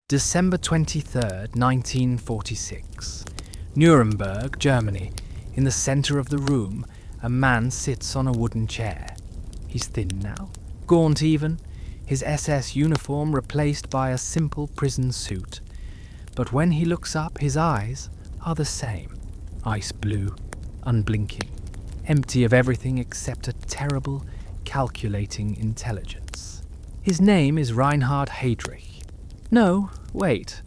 December 23rd, 1946. Nuremberg, Germany. In the center of the room, a man sits on a wooden chair. He's thin now, gaunt even, his SS uniform replaced by a simple prison suit. But when he looks up, his eyes are the same. Ice blue, unblinking, empty of everything except a terrible, calculating intelligence. His name is Reinhard Heydrich. No, wait.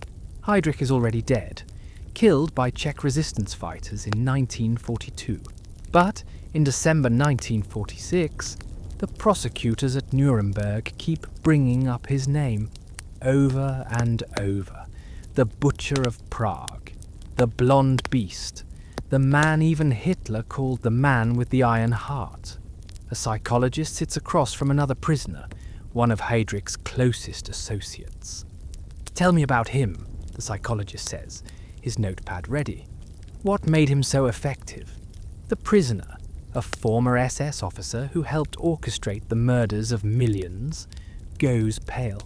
Heydrich is already dead, killed by Czech resistance fighters in 1942. But in December 1946, the prosecutors at Nuremberg keep bringing up his name over and over. The Butcher of Prague, the Blonde Beast, the man even Hitler called the Man with the Iron Heart. A psychologist sits across from another prisoner, one of Heydrich's closest associates. "Tell me about him," the psychologist says, his notepad ready. What made him so effective? The prisoner, a former SS officer who helped orchestrate the murders of millions, goes pale.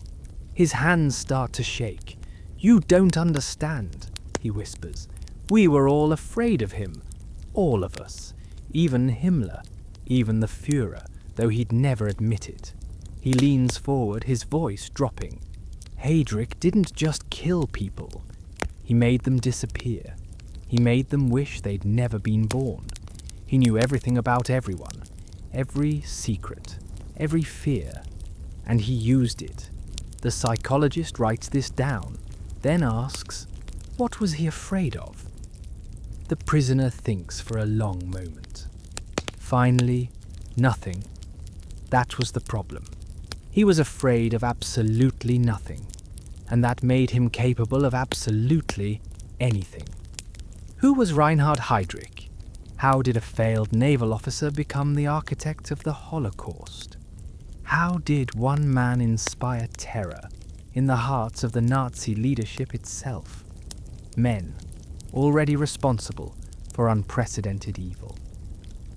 His hands start to shake. "You don't understand," he whispers. "We were all afraid of him. All of us. Even Himmler. Even the Führer, though he'd never admit it." He leans forward, his voice dropping. Heydrich didn't just kill people. He made them disappear. He made them wish they'd never been born. He knew everything about everyone, every secret, every fear, and he used it. The psychologist writes this down, then asks, what was he afraid of? The prisoner thinks for a long moment. Finally, nothing. That was the problem. He was afraid of absolutely nothing, and that made him capable of absolutely anything. Who was Reinhard Heydrich? How did a failed naval officer become the architect of the Holocaust? How did one man inspire terror in the hearts of the Nazi leadership itself? Men, already responsible for unprecedented evil.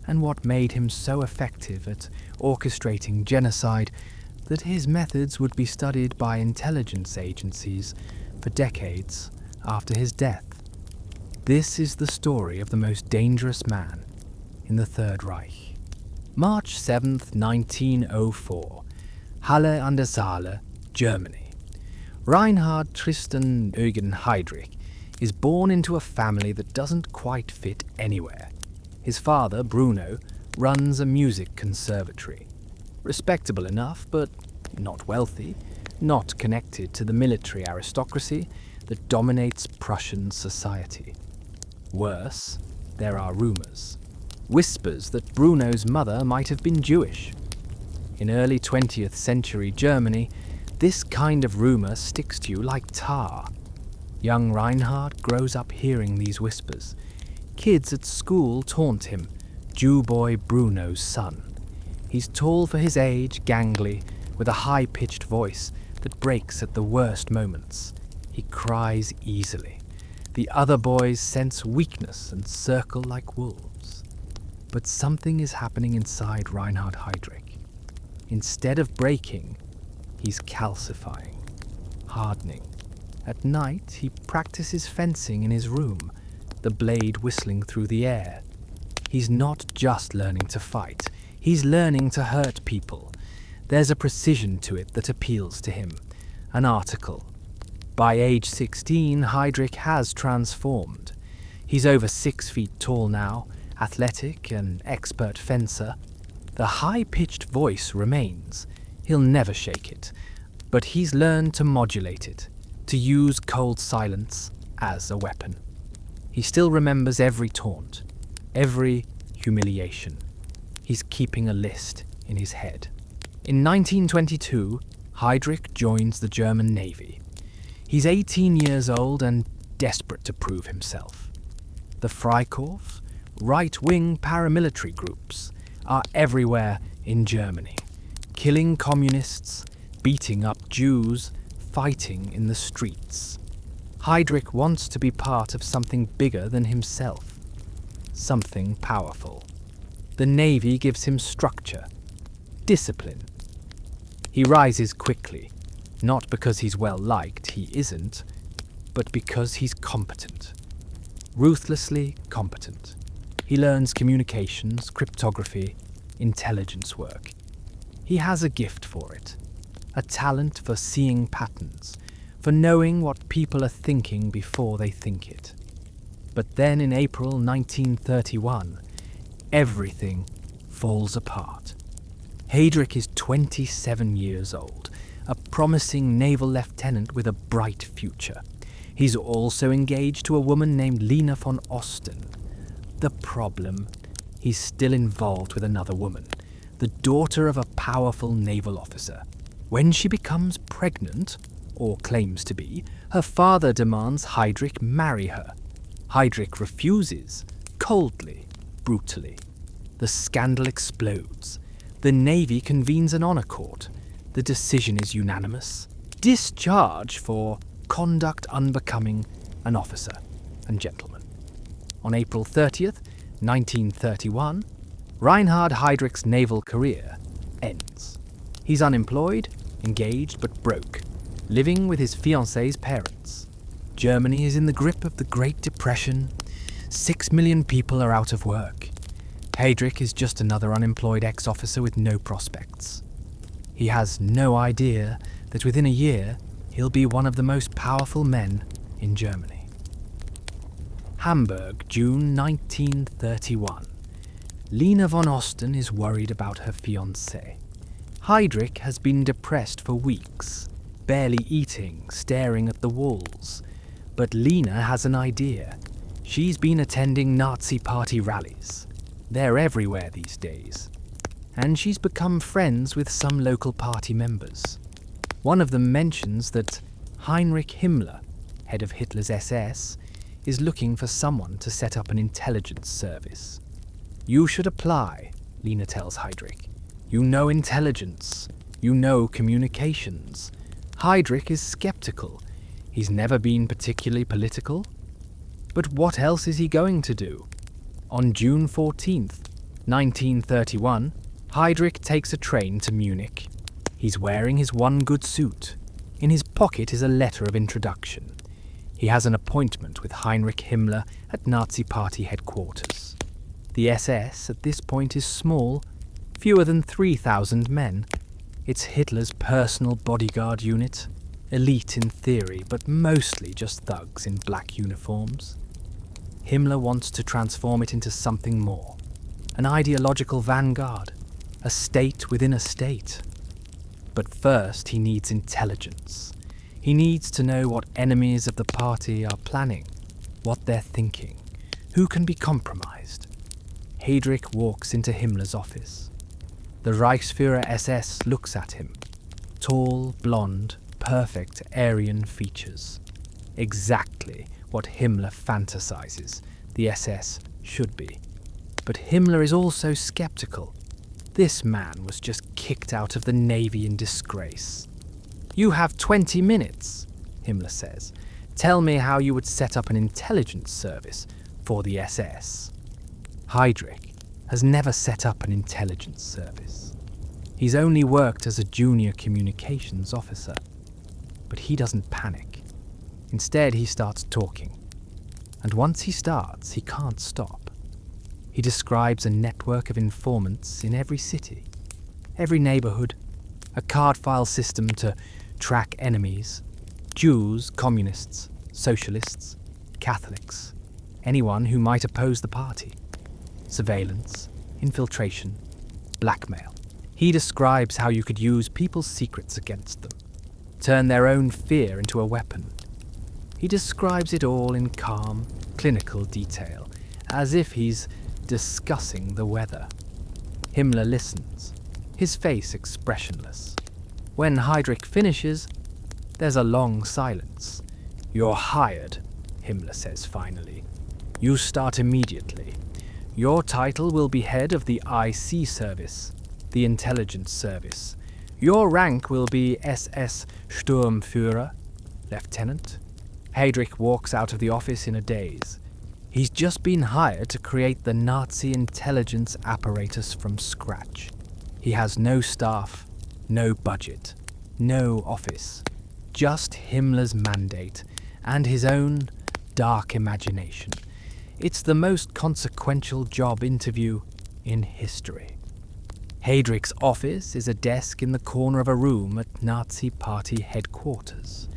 And what made him so effective at orchestrating genocide that his methods would be studied by intelligence agencies for decades after his death? This is the story of the most dangerous man in the Third Reich. March 7th, 1904, Halle an der Saale, Germany. Reinhard Tristan Eugen Heydrich is born into a family that doesn't quite fit anywhere. His father, Bruno, runs a music conservatory. Respectable enough, but not wealthy, not connected to the military aristocracy that dominates Prussian society. Worse, there are rumors. Whispers that Bruno's mother might have been Jewish. In early 20th century Germany, this kind of rumor sticks to you like tar. Young Reinhard grows up hearing these whispers. Kids at school taunt him, Jew boy Bruno's son. He's tall for his age, gangly, with a high-pitched voice that breaks at the worst moments. He cries easily. The other boys sense weakness and circle like wolves. But something is happening inside Reinhard Heydrich. Instead of breaking, he's calcifying, hardening. At night, he practices fencing in his room, the blade whistling through the air. He's not just learning to fight, he's learning to hurt people. There's a precision to it that appeals to him. An article. By age 16, Heydrich has transformed. He's over 6 feet tall now, athletic, an expert fencer. The high-pitched voice remains. He'll never shake it. But he's learned to modulate it, to use cold silence as a weapon. He still remembers every taunt, every humiliation. He's keeping a list in his head. In 1922, Heydrich joins the German Navy. He's 18 years old and desperate to prove himself. The Freikorps, right-wing paramilitary groups, are everywhere in Germany, killing communists, beating up Jews, fighting in the streets. Heydrich wants to be part of something bigger than himself, something powerful. The Navy gives him structure, discipline. He rises quickly, Not because he's well liked, he isn't, but because he's competent. Ruthlessly competent. He learns communications, cryptography, intelligence work. He has a gift for it, a talent for seeing patterns, for knowing what people are thinking before they think it. But then in April 1931, everything falls apart. Heydrich is 27 years old, a promising naval lieutenant with a bright future. He's also engaged to a woman named Lena von Osten. The problem, he's still involved with another woman, the daughter of a powerful naval officer. When she becomes pregnant, or claims to be, her father demands Heydrich marry her. Heydrich refuses, coldly, brutally. The scandal explodes. The Navy convenes an honor court. The decision is unanimous. Discharge for conduct unbecoming an officer and gentleman. On April 30th, 1931, Reinhard Heydrich's naval career ends. He's unemployed, engaged but broke, living with his fiancée's parents. Germany is in the grip of the Great Depression. 6 million people are out of work. Heydrich is just another unemployed ex-officer with no prospects. He has no idea that within a year he'll be one of the most powerful men in Germany. Hamburg, June 1931. Lena von Osten is worried about her fiancé. Heydrich has been depressed for weeks, barely eating, staring at the walls. But Lena has an idea. She's been attending Nazi party rallies. They're everywhere these days. And she's become friends with some local party members. One of them mentions that Heinrich Himmler, head of Hitler's SS, is looking for someone to set up an intelligence service. You should apply, Lena tells Heydrich. You know intelligence. You know communications. Heydrich is skeptical. He's never been particularly political. But what else is he going to do? On June 14th, 1931, Heydrich takes a train to Munich. He's wearing his one good suit. In his pocket is a letter of introduction. He has an appointment with Heinrich Himmler at Nazi Party headquarters. The SS at this point is small, fewer than 3,000 men. It's Hitler's personal bodyguard unit, elite in theory, but mostly just thugs in black uniforms. Himmler wants to transform it into something more, an ideological vanguard, a state within a state. But first he needs intelligence. He needs to know what enemies of the party are planning, what they're thinking, who can be compromised. Heydrich walks into Himmler's office. The Reichsführer SS looks at him. Tall, blonde, perfect Aryan features. Exactly what Himmler fantasizes the SS should be. But Himmler is also skeptical. This man was just kicked out of the Navy in disgrace. You have 20 minutes, Himmler says. Tell me how you would set up an intelligence service for the SS. Heydrich has never set up an intelligence service. He's only worked as a junior communications officer. But he doesn't panic. Instead, he starts talking. And once he starts, he can't stop. He describes a network of informants in every city, every neighborhood, a card file system to track enemies, Jews, communists, socialists, Catholics, anyone who might oppose the party. Surveillance, infiltration, blackmail. He describes how you could use people's secrets against them, turn their own fear into a weapon. He describes it all in calm, clinical detail, as if he's discussing the weather. Himmler listens, his face expressionless. When Heydrich finishes, there's a long silence. You're hired, Himmler says finally. You start immediately. Your title will be head of the IC service, the intelligence service. Your rank will be SS Sturmführer, lieutenant. Heydrich walks out of the office in a daze. He's just been hired to create the Nazi intelligence apparatus from scratch. He has no staff, no budget. no office, just Himmler's mandate and his own dark imagination. It's the most consequential job interview in history. Heydrich's office is a desk in the corner of a room at Nazi Party headquarters.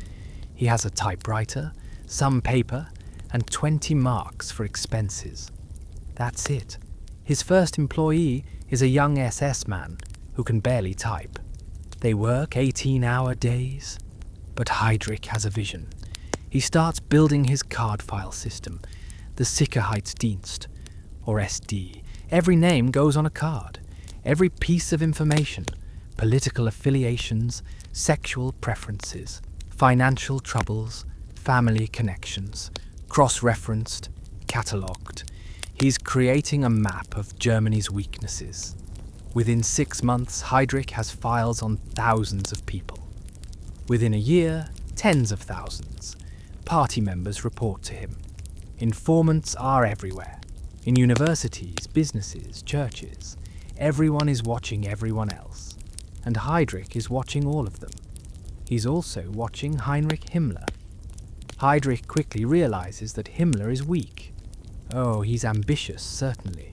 He has a typewriter, some paper, and 20 marks for expenses. That's it. His first employee is a young SS man who can barely type. They work 18-hour days. But Heydrich has a vision. He starts building his card file system, the Sicherheitsdienst, or SD. Every name goes on a card. Every piece of information, political affiliations, sexual preferences, financial troubles, family connections, cross-referenced, catalogued. He's creating a map of Germany's weaknesses. Within 6 months, Heydrich has files on thousands of people. Within a year, tens of thousands. Party members report to him. Informants are everywhere. In universities, businesses, churches. Everyone is watching everyone else. And Heydrich is watching all of them. He's also watching Heinrich Himmler. Heydrich quickly realizes that Himmler is weak. Oh, he's ambitious, certainly.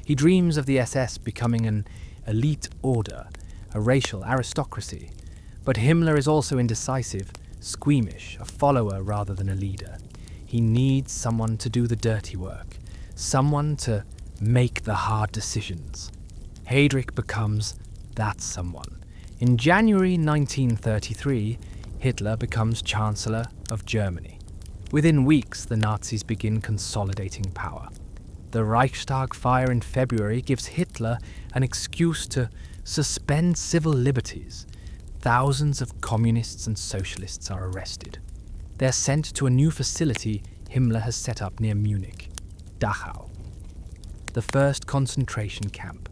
He dreams of the SS becoming an elite order, a racial aristocracy. But Himmler is also indecisive, squeamish, a follower rather than a leader. He needs someone to do the dirty work, someone to make the hard decisions. Heydrich becomes that someone. In January 1933, Hitler becomes Chancellor of Germany. Within weeks, the Nazis begin consolidating power. The Reichstag fire in February gives Hitler an excuse to suspend civil liberties. Thousands of communists and socialists are arrested. They're sent to a new facility Himmler has set up near Munich, Dachau. The first concentration camp.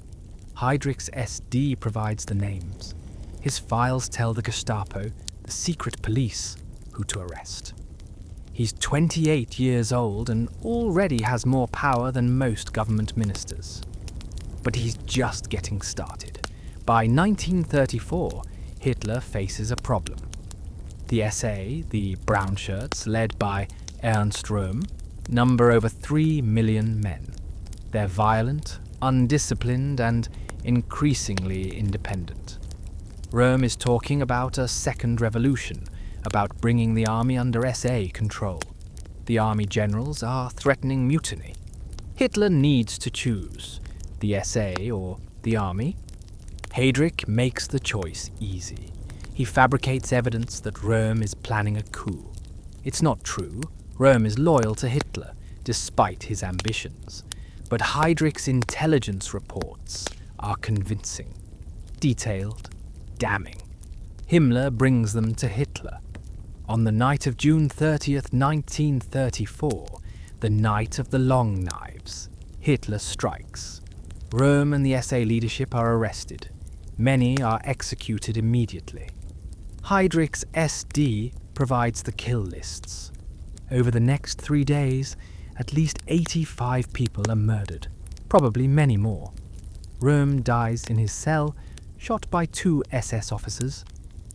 Heydrich's SD provides the names. His files tell the Gestapo, the secret police, who to arrest. He's 28 years old and already has more power than most government ministers. But he's just getting started. By 1934, Hitler faces a problem. The SA, the brown shirts, led by Ernst Röhm, number over 3 million men. They're violent, undisciplined, and increasingly independent. Röhm is talking about a second revolution, about bringing the army under SA control. The army generals are threatening mutiny. Hitler needs to choose, the SA or the army. Heydrich makes the choice easy. He fabricates evidence that Röhm is planning a coup. It's not true. Röhm is loyal to Hitler, despite his ambitions. But Heydrich's intelligence reports are convincing, detailed, damning. Himmler brings them to Hitler. On the night of June 30th, 1934, the night of the long knives, Hitler strikes. Röhm and the SA leadership are arrested. Many are executed immediately. Heydrich's SD provides the kill lists. Over the next 3 days, at least 85 people are murdered, probably many more. Röhm dies in his cell, shot by 2 SS officers.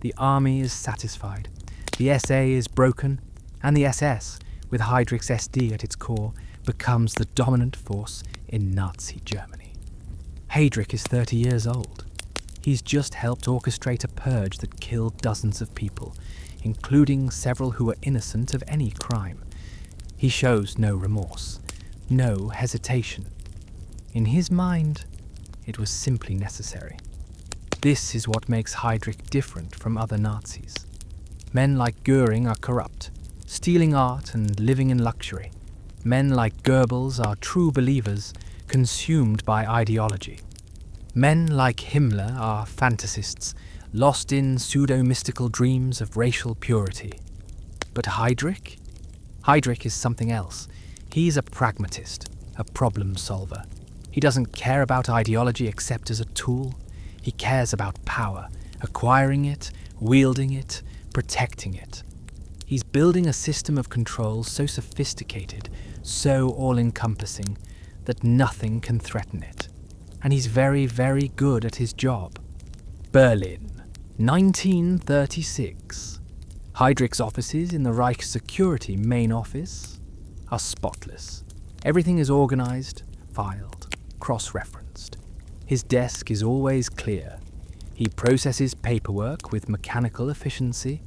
The army is satisfied. The SA is broken, and the SS, with Heydrich's SD at its core, becomes the dominant force in Nazi Germany. Heydrich is 30 years old. He's just helped orchestrate a purge that killed dozens of people, including several who were innocent of any crime. He shows no remorse, no hesitation. In his mind, it was simply necessary. This is what makes Heydrich different from other Nazis. Men like Göring are corrupt, stealing art and living in luxury. Men like Goebbels are true believers, consumed by ideology. Men like Himmler are fantasists, lost in pseudo-mystical dreams of racial purity. But Heydrich? Heydrich is something else. He's a pragmatist, a problem solver. He doesn't care about ideology except as a tool. He cares about power, acquiring it, wielding it, protecting it. He's building a system of control so sophisticated, so all-encompassing, that nothing can threaten it. And he's very, very good at his job. Berlin, 1936. Heydrich's offices in the Reich Security main office are spotless. Everything is organized, filed, cross-referenced. His desk is always clear. He processes paperwork with mechanical efficiency.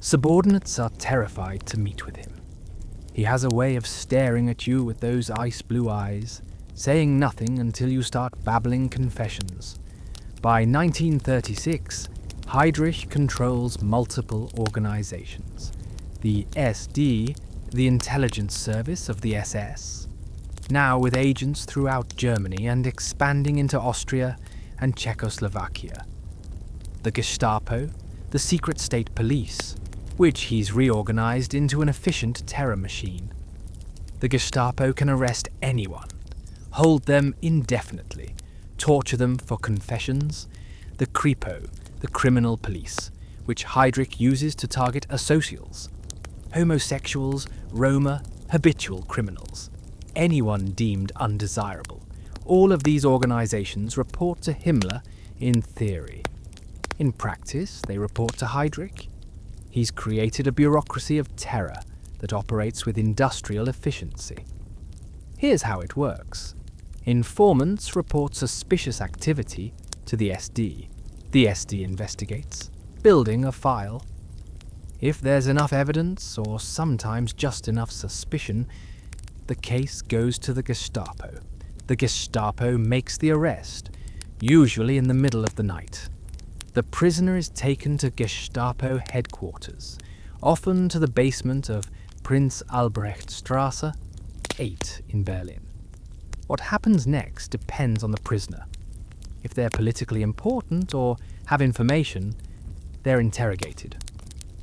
Subordinates are terrified to meet with him. He has a way of staring at you with those ice-blue eyes, saying nothing until you start babbling confessions. By 1936, Heydrich controls multiple organizations. The SD, the intelligence service of the SS, now with agents throughout Germany and expanding into Austria and Czechoslovakia. The Gestapo, the secret state police, which he's reorganized into an efficient terror machine. The Gestapo can arrest anyone, hold them indefinitely, torture them for confessions. The Kripo, the criminal police, which Heydrich uses to target asocials, homosexuals, Roma, habitual criminals, anyone deemed undesirable. All of these organizations report to Himmler in theory. In practice, they report to Heydrich. He's created a bureaucracy of terror that operates with industrial efficiency. Here's how it works. Informants report suspicious activity to the SD. The SD investigates, building a file. If there's enough evidence, or sometimes just enough suspicion, the case goes to the Gestapo. The Gestapo makes the arrest, usually in the middle of the night. The prisoner is taken to Gestapo headquarters, often to the basement of Prinz Albrechtstrasse 8 in Berlin. What happens next depends on the prisoner. If they're politically important or have information, they're interrogated.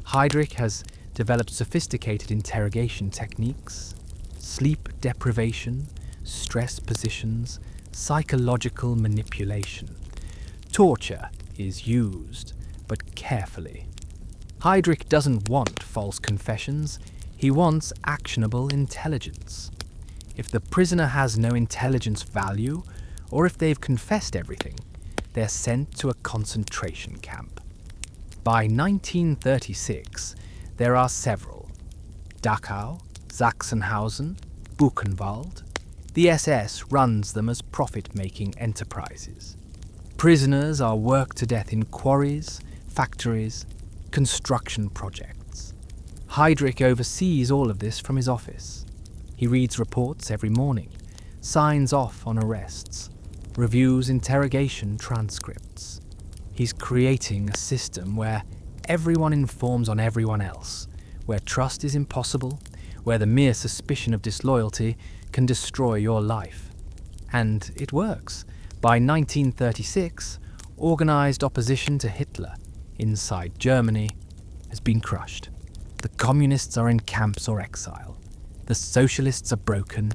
Heydrich has developed sophisticated interrogation techniques, sleep deprivation, stress positions, psychological manipulation. Torture is used, but carefully. Heydrich doesn't want false confessions, he wants actionable intelligence. If the prisoner has no intelligence value, or if they've confessed everything, they're sent to a concentration camp. By 1936, there are several: Dachau, Sachsenhausen, Buchenwald. The SS runs them as profit-making enterprises. Prisoners are worked to death in quarries, factories, construction projects. Heydrich oversees all of this from his office. He reads reports every morning, signs off on arrests, reviews interrogation transcripts. He's creating a system where everyone informs on everyone else, where trust is impossible, where the mere suspicion of disloyalty can destroy your life. And it works. By 1936, organized opposition to Hitler inside Germany has been crushed. The communists are in camps or exile. The socialists are broken.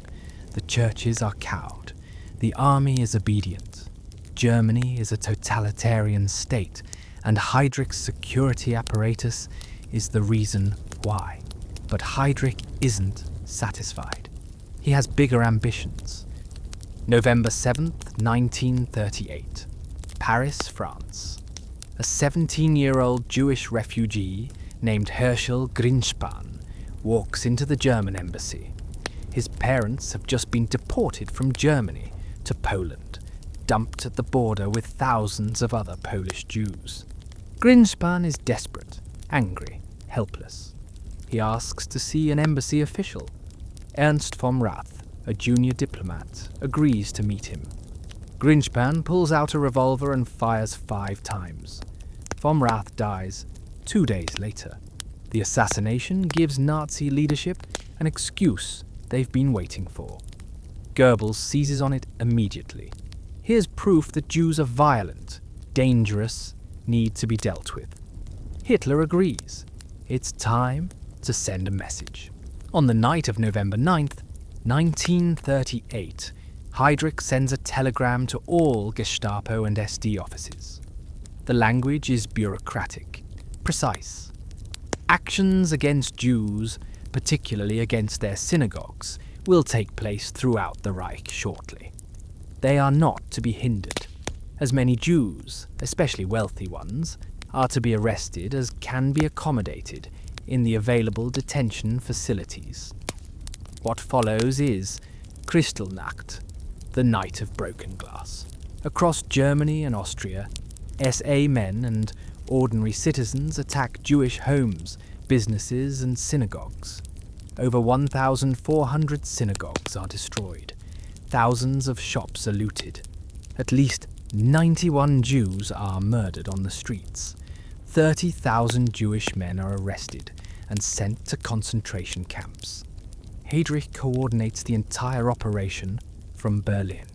The churches are cowed. The army is obedient. Germany is a totalitarian state, and Heydrich's security apparatus is the reason why. But Heydrich isn't satisfied. He has bigger ambitions. November 7th, 1938. Paris, France. A 17-year-old Jewish refugee named Herschel Grinspan walks into the German embassy. His parents have just been deported from Germany to Poland, dumped at the border with thousands of other Polish Jews. Grinspan is desperate, angry, helpless. He asks to see an embassy official. Ernst vom Rath, a junior diplomat, agrees to meet him. Grinspan pulls out a revolver and fires 5 times. Vom Rath dies 2 days later. The assassination gives Nazi leadership an excuse they've been waiting for. Goebbels seizes on it immediately. Here's proof that Jews are violent, dangerous, need to be dealt with. Hitler agrees. It's time to send a message. On the night of November 9th, 1938, Heydrich sends a telegram to all Gestapo and SD offices. The language is bureaucratic, precise. Actions against Jews, particularly against their synagogues, will take place throughout the Reich shortly. They are not to be hindered, as many Jews, especially wealthy ones, are to be arrested as can be accommodated in the available detention facilities. What follows is Kristallnacht, the Night of Broken Glass. Across Germany and Austria, SA men and ordinary citizens attack Jewish homes, businesses and synagogues. Over 1,400 synagogues are destroyed. Thousands of shops are looted. At least 91 Jews are murdered on the streets. 30,000 Jewish men are arrested and sent to concentration camps. Heydrich coordinates the entire operation from Berlin.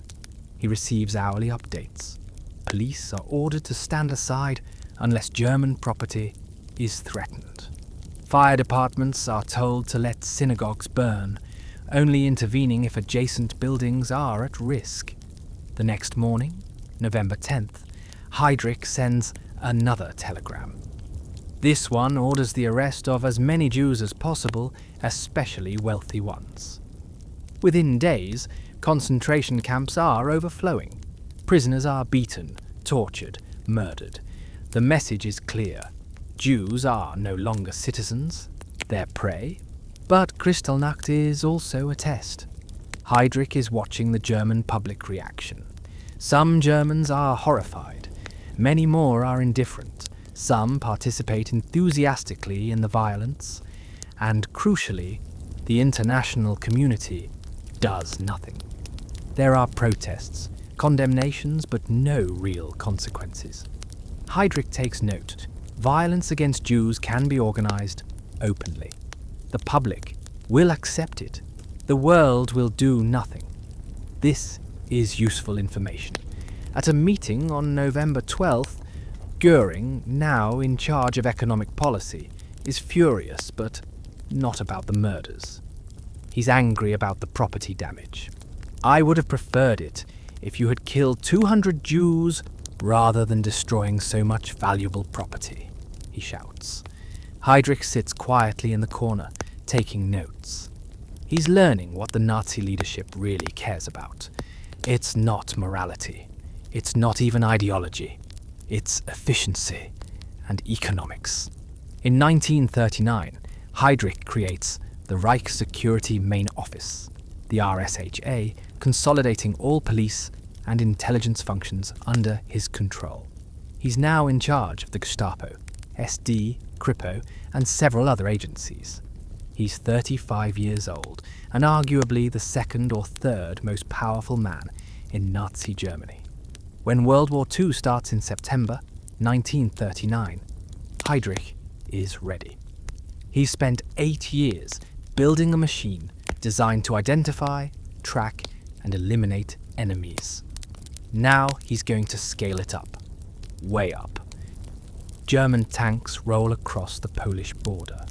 He receives hourly updates. Police are ordered to stand aside unless German property is threatened. Fire departments are told to let synagogues burn, only intervening if adjacent buildings are at risk. The next morning, November 10th, Heydrich sends another telegram. This one orders the arrest of as many Jews as possible, especially wealthy ones. Within days, concentration camps are overflowing. Prisoners are beaten, tortured, murdered. The message is clear. Jews are no longer citizens, they're prey. But Kristallnacht is also a test. Heydrich is watching the German public reaction. Some Germans are horrified. Many more are indifferent. Some participate enthusiastically in the violence. And crucially, the international community does nothing. There are protests, condemnations, but no real consequences. Heydrich takes note. Violence against Jews can be organized openly. The public will accept it. The world will do nothing. This is useful information. At a meeting on November 12th, Göring, now in charge of economic policy, is furious, but not about the murders. He's angry about the property damage. I would have preferred it if you had killed 200 Jews rather than destroying so much valuable property, he shouts. Heydrich sits quietly in the corner, taking notes. He's learning what the Nazi leadership really cares about. It's not morality. It's not even ideology. It's efficiency and economics. In 1939, Heydrich creates the Reich Security Main Office, the RSHA, consolidating all police and intelligence functions under his control. He's now in charge of the Gestapo, SD, Kripo, and several other agencies. He's 35 years old and arguably the second or third most powerful man in Nazi Germany. When World War II starts in September 1939, Heydrich is ready. He's spent 8 years building a machine designed to identify, track, and eliminate enemies. Now he's going to scale it up, way up. German tanks roll across the Polish border.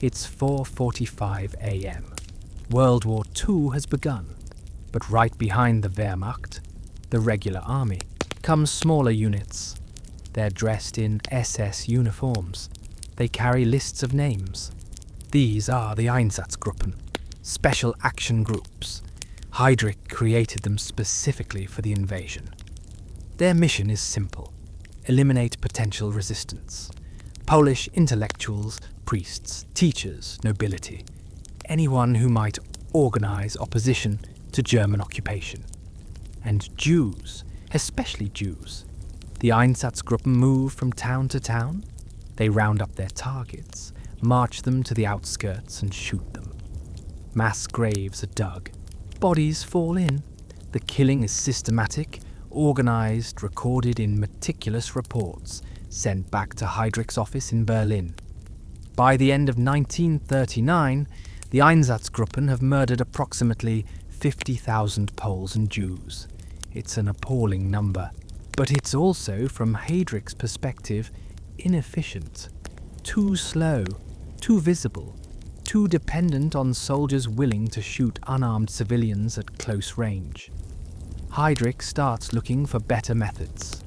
It's 4:45 a.m. World War II has begun, but right behind the Wehrmacht, the regular army, come smaller units. They're dressed in SS uniforms. They carry lists of names. These are the Einsatzgruppen, special action groups. Heydrich created them specifically for the invasion. Their mission is simple: eliminate potential resistance. Polish intellectuals, priests, teachers, nobility, anyone who might organize opposition to German occupation. And Jews, especially Jews. The Einsatzgruppen move from town to town. They round up their targets, march them to the outskirts and shoot them. Mass graves are dug. Bodies fall in. The killing is systematic, organized, recorded in meticulous reports, sent back to Heydrich's office in Berlin. By the end of 1939, the Einsatzgruppen have murdered approximately 50,000 Poles and Jews. It's an appalling number, but it's also, from Heydrich's perspective, inefficient, too slow, too visible, too dependent on soldiers willing to shoot unarmed civilians at close range. Heydrich starts looking for better methods.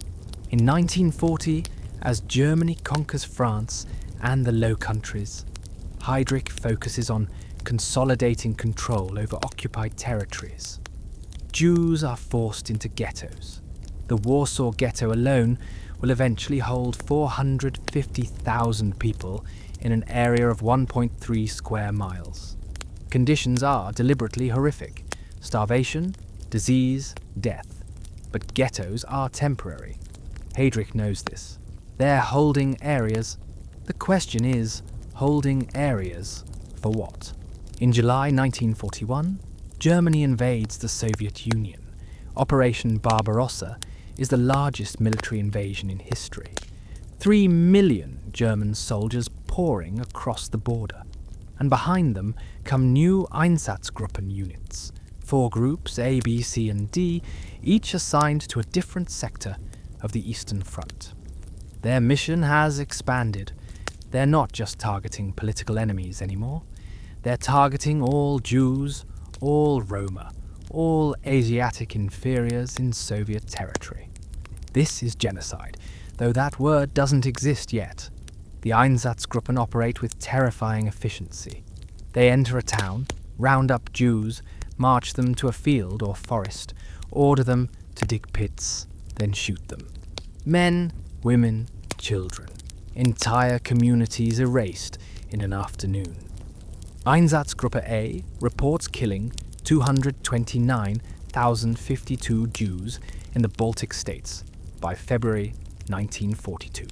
In 1940, as Germany conquers France and the Low Countries, Heydrich focuses on consolidating control over occupied territories. Jews are forced into ghettos. The Warsaw Ghetto alone will eventually hold 450,000 people in an area of 1.3 square miles. Conditions are deliberately horrific: starvation, disease, death. But ghettos are temporary. Heydrich knows this. They're holding areas. The question is, holding areas for what? In July 1941, Germany invades the Soviet Union. Operation Barbarossa is the largest military invasion in history. 3 million German soldiers pouring across the border. And behind them come new Einsatzgruppen units. 4 groups, A, B, C and D, each assigned to a different sector of the Eastern Front. Their mission has expanded. They're not just targeting political enemies anymore. They're targeting all Jews, all Roma, all Asiatic inferiors in Soviet territory. This is genocide, though that word doesn't exist yet. The Einsatzgruppen operate with terrifying efficiency. They enter a town, round up Jews, march them to a field or forest, order them to dig pits, then shoot them. Men, women, children. Entire communities erased in an afternoon. Einsatzgruppe A reports killing 229,052 Jews in the Baltic states by February 1942.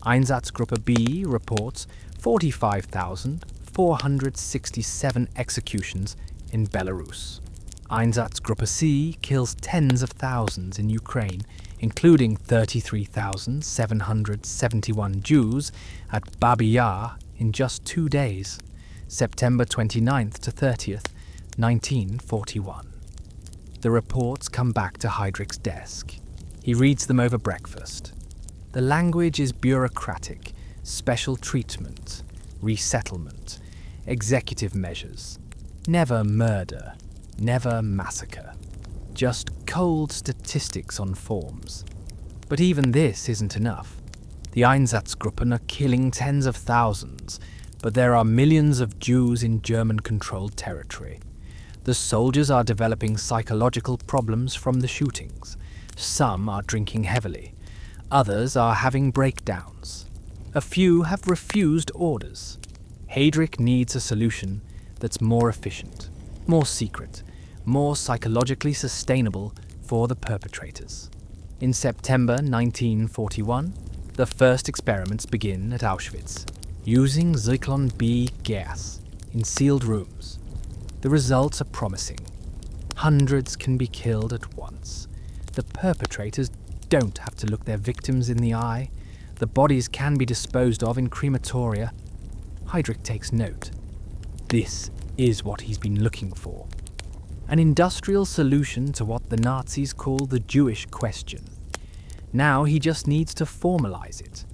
Einsatzgruppe B reports 45,467 executions in Belarus. Einsatzgruppe C kills tens of thousands in Ukraine, including 33,771 Jews at Babi Yar in just 2 days, September 29th to 30th, 1941. The reports come back to Heydrich's desk. He reads them over breakfast. The language is bureaucratic: special treatment, resettlement, executive measures. Never murder, never massacre. Just cold statistics on forms. But even this isn't enough. The Einsatzgruppen are killing tens of thousands, but there are millions of Jews in German-controlled territory. The soldiers are developing psychological problems from the shootings. Some are drinking heavily. Others are having breakdowns. A few have refused orders. Heydrich needs a solution that's more efficient, more secret, more psychologically sustainable for the perpetrators. In September 1941, the first experiments begin at Auschwitz, using Zyklon B gas in sealed rooms. The results are promising. Hundreds can be killed at once. The perpetrators don't have to look their victims in the eye. The bodies can be disposed of in crematoria. Heydrich takes note. This is what he's been looking for. An industrial solution to what the Nazis call the Jewish question. Now he just needs to formalize it,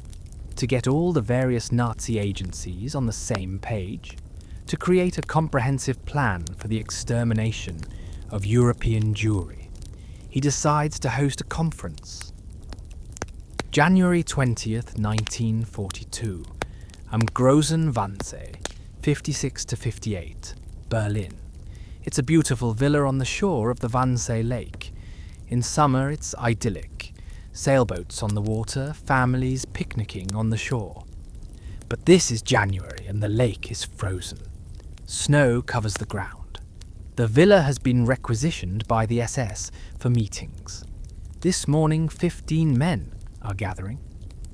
to get all the various Nazi agencies on the same page, to create a comprehensive plan for the extermination of European Jewry. He decides to host a conference. January 20th, 1942. Am Großen Wannsee, 56 to 58, Berlin. It's a beautiful villa on the shore of the Wannsee Lake. In summer, it's idyllic. Sailboats on the water, families picnicking on the shore. But this is January and the lake is frozen. Snow covers the ground. The villa has been requisitioned by the SS for meetings. This morning, 15 men are gathering.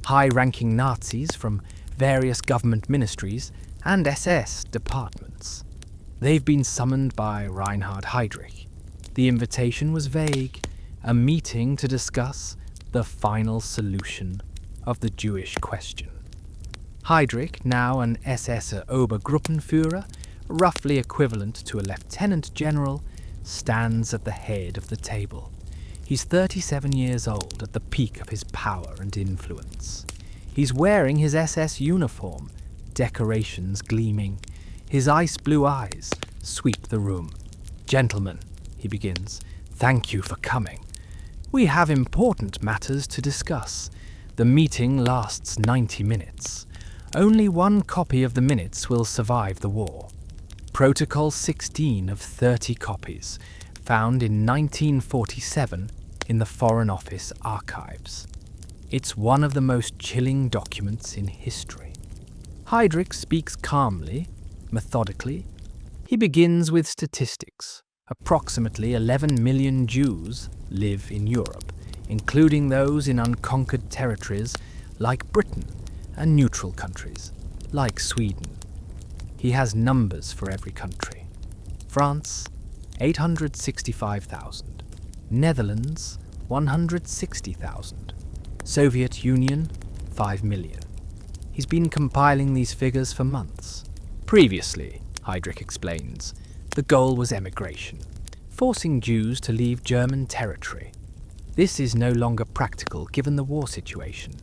High-ranking Nazis from various government ministries and SS departments. They've been summoned by Reinhard Heydrich. The invitation was vague, a meeting to discuss the final solution of the Jewish question. Heydrich, now an SS Obergruppenführer, roughly equivalent to a lieutenant general, stands at the head of the table. He's 37 years old, at the peak of his power and influence. He's wearing his SS uniform, decorations gleaming. His ice blue eyes sweep the room. "Gentlemen," he begins, "thank you for coming. We have important matters to discuss. The meeting lasts 90 minutes. Only one copy of the minutes will survive the war. Protocol 16 of 30 copies, found in 1947 in the Foreign Office archives. It's one of the most chilling documents in history. Heydrich speaks calmly, methodically. He begins with statistics. Approximately 11 million Jews live in Europe, including those in unconquered territories like Britain and neutral countries like Sweden. He has numbers for every country. France, 865,000. Netherlands, 160,000. Soviet Union, 5 million. He's been compiling these figures for months. Previously, Heydrich explains, the goal was emigration, forcing Jews to leave German territory. This is no longer practical given the war situation.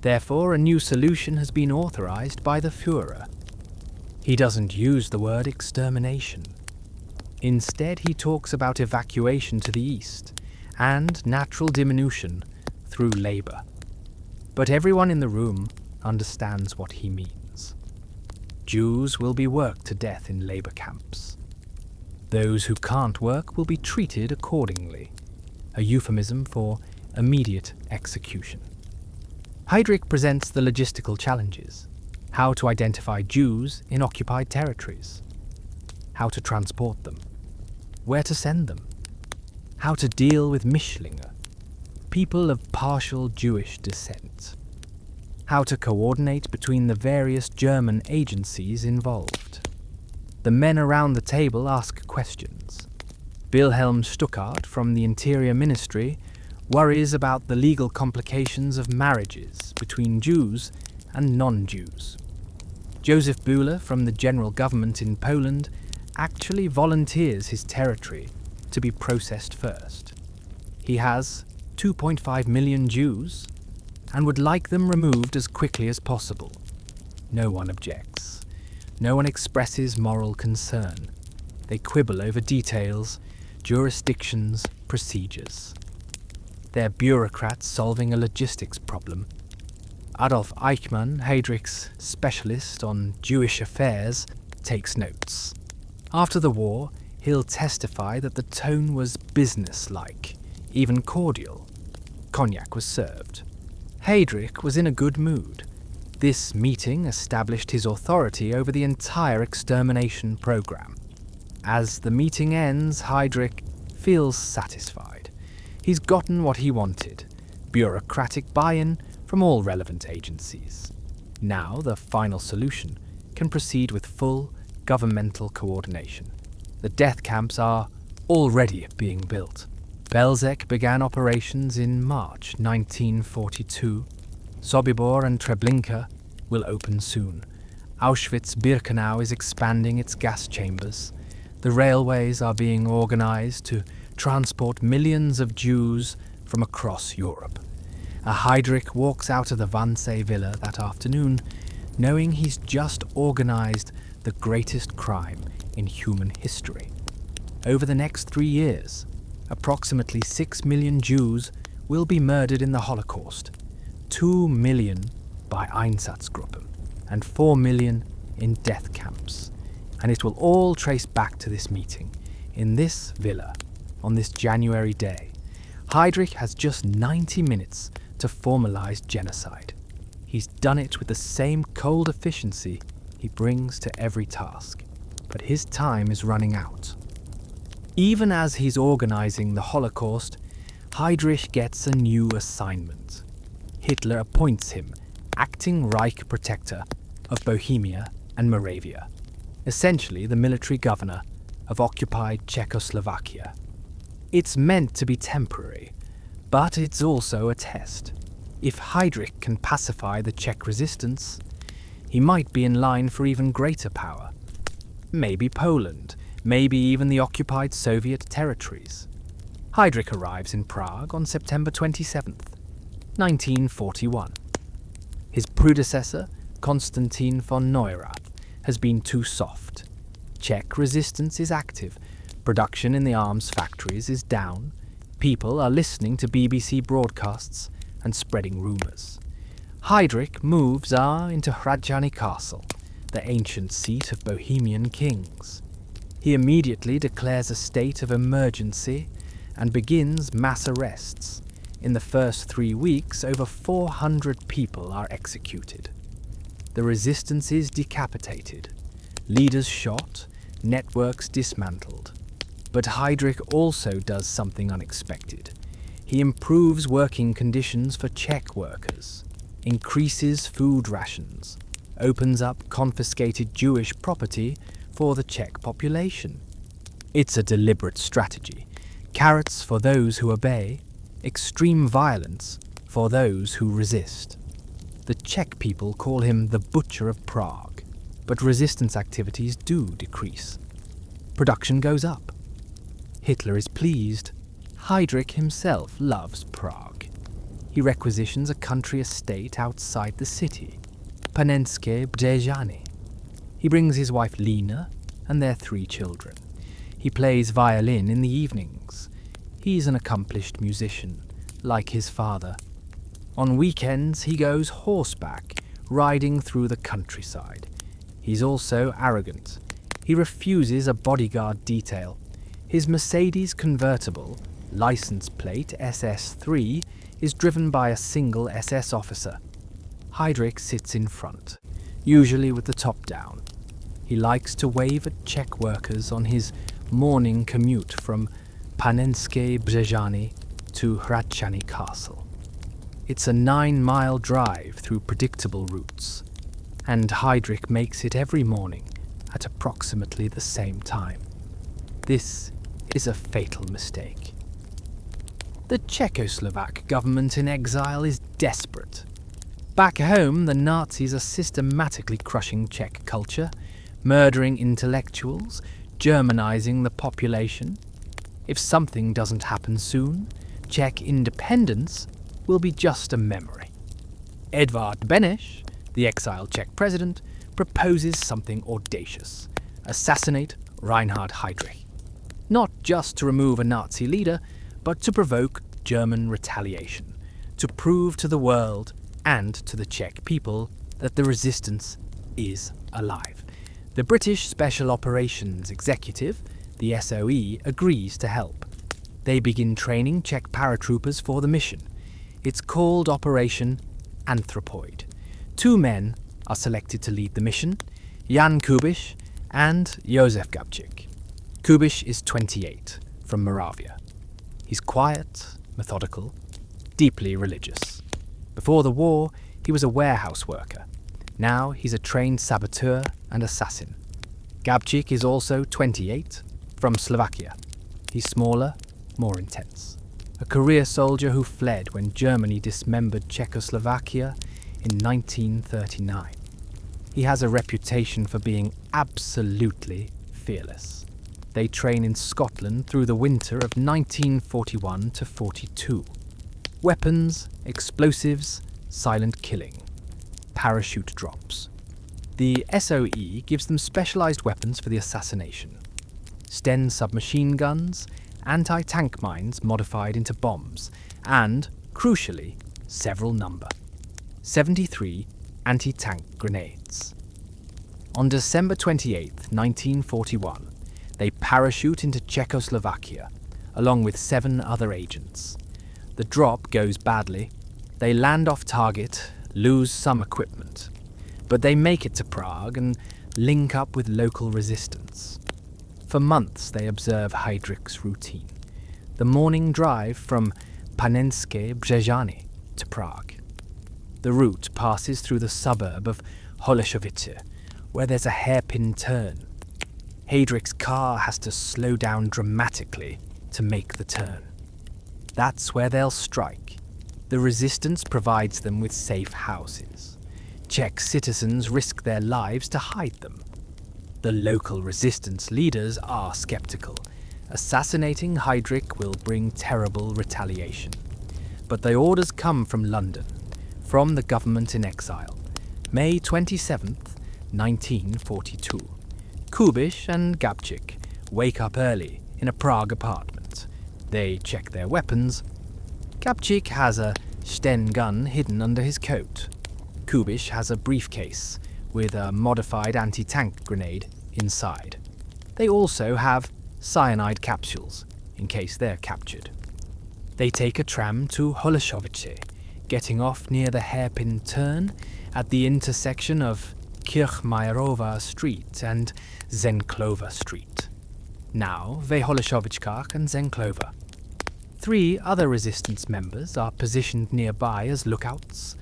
Therefore, a new solution has been authorized by the Führer. He doesn't use the word extermination. Instead, he talks about evacuation to the east and natural diminution through labor. But everyone in the room understands what he means. Jews will be worked to death in labor camps. Those who can't work will be treated accordingly, a euphemism for immediate execution. Heydrich presents the logistical challenges: how to identify Jews in occupied territories, how to transport them, where to send them, how to deal with Mischlinge, people of partial Jewish descent, how to coordinate between the various German agencies involved. The men around the table ask questions. Wilhelm Stuckart from the Interior Ministry worries about the legal complications of marriages between Jews and non-Jews. Joseph Bühler from the General Government in Poland actually volunteers his territory to be processed first. He has 2.5 million Jews and would like them removed as quickly as possible. No one objects. No one expresses moral concern. They quibble over details, jurisdictions, procedures. They're bureaucrats solving a logistics problem. Adolf Eichmann, Heydrich's specialist on Jewish affairs, takes notes. After the war, he'll testify that the tone was business-like, even cordial. Cognac was served. Heydrich was in a good mood. This meeting established his authority over the entire extermination program. As the meeting ends, Heydrich feels satisfied. He's gotten what he wanted: bureaucratic buy-in from all relevant agencies. Now the final solution can proceed with full governmental coordination. The death camps are already being built. Belzec began operations in March 1942. Sobibor and Treblinka will open soon. Auschwitz-Birkenau is expanding its gas chambers. The railways are being organized to transport millions of Jews from across Europe. A Heydrich walks out of the Wannsee villa that afternoon, knowing he's just organized the greatest crime in human history. Over the next 3 years, approximately 6 million Jews will be murdered in the Holocaust, 2 million by Einsatzgruppen, and 4 million in death camps. And it will all trace back to this meeting, in this villa, on this January day. Heydrich has just 90 minutes to formalize genocide. He's done it with the same cold efficiency he brings to every task. But his time is running out. Even as he's organizing the Holocaust, Heydrich gets a new assignment. Hitler appoints him acting Reich Protector of Bohemia and Moravia, essentially the military governor of occupied Czechoslovakia. It's meant to be temporary, but it's also a test. If Heydrich can pacify the Czech resistance, he might be in line for even greater power. Maybe Poland, maybe even the occupied Soviet territories. Heydrich arrives in Prague on September 27th, 1941. His predecessor, Konstantin von Neurath, has been too soft. Czech resistance is active. Production in the arms factories is down. People are listening to BBC broadcasts and spreading rumours. Heydrich moves into Hradčany Castle, the ancient seat of Bohemian kings. He immediately declares a state of emergency and begins mass arrests. In the first 3 weeks, over 400 people are executed. The resistance is decapitated, leaders shot, networks dismantled. But Heydrich also does something unexpected. He improves working conditions for Czech workers, increases food rations, opens up confiscated Jewish property for the Czech population. It's a deliberate strategy. Carrots for those who obey, extreme violence for those who resist. The Czech people call him the Butcher of Prague, but resistance activities do decrease. Production goes up. Hitler is pleased. Heydrich himself loves Prague. He requisitions a country estate outside the city, Panenské Břežany. He brings his wife Lena and their 3 children. He plays violin in the evenings. He's an accomplished musician, like his father. On weekends, he goes horseback, riding through the countryside. He's also arrogant. He refuses a bodyguard detail. His Mercedes convertible, license plate SS3, is driven by a single SS officer. Heydrich sits in front, usually with the top down. He likes to wave at Czech workers on his morning commute from Panenské Břežany to Hradčany Castle. It's a 9-mile drive through predictable routes, and Heydrich makes it every morning at approximately the same time. This is a fatal mistake. The Czechoslovak government in exile is desperate. Back home, the Nazis are systematically crushing Czech culture, murdering intellectuals, Germanizing the population. If something doesn't happen soon, Czech independence will be just a memory. Edvard Beneš, the exiled Czech president, proposes something audacious: assassinate Reinhard Heydrich. Not just to remove a Nazi leader, but to provoke German retaliation, to prove to the world and to the Czech people that the resistance is alive. The British Special Operations Executive, the SOE, agrees to help. They begin training Czech paratroopers for the mission. It's called Operation Anthropoid. 2 men are selected to lead the mission, Jan Kubiš and Josef Gabčík. Kubiš is 28, from Moravia. He's quiet, methodical, deeply religious. Before the war, he was a warehouse worker. Now he's a trained saboteur and assassin. Gabčík is also 28, from Slovakia. He's smaller, more intense. A career soldier who fled when Germany dismembered Czechoslovakia in 1939. He has a reputation for being absolutely fearless. They train in Scotland through the winter of 1941 to 42. Weapons, explosives, silent killing. Parachute drops. The SOE gives them specialized weapons for the assassination. Sten submachine guns, anti-tank mines modified into bombs, and, crucially, several number: 73 anti-tank grenades. On December 28, 1941, they parachute into Czechoslovakia, along with 7 other agents. The drop goes badly. They land off target, lose some equipment, but they make it to Prague and link up with local resistance. For months they observe Heydrich's routine, the morning drive from Panenské Břežany to Prague. The route passes through the suburb of Holešovice, where there's a hairpin turn. Heydrich's car has to slow down dramatically to make the turn. That's where they'll strike. The resistance provides them with safe houses. Czech citizens risk their lives to hide them. The local resistance leaders are skeptical. Assassinating Heydrich will bring terrible retaliation. But the orders come from London, from the government in exile. May 27th, 1942. Kubiš and Gabčík wake up early in a Prague apartment. They check their weapons. Gabčík has a Sten gun hidden under his coat. Kubiš has a briefcase with a modified anti-tank grenade inside. They also have cyanide capsules in case they're captured. They take a tram to Holeschowice, getting off near the hairpin turn at the intersection of Kirchmeierova Street and Zenklova Street. Now Holeschowiczkach and Zenklova. 3 other resistance members are positioned nearby as lookouts.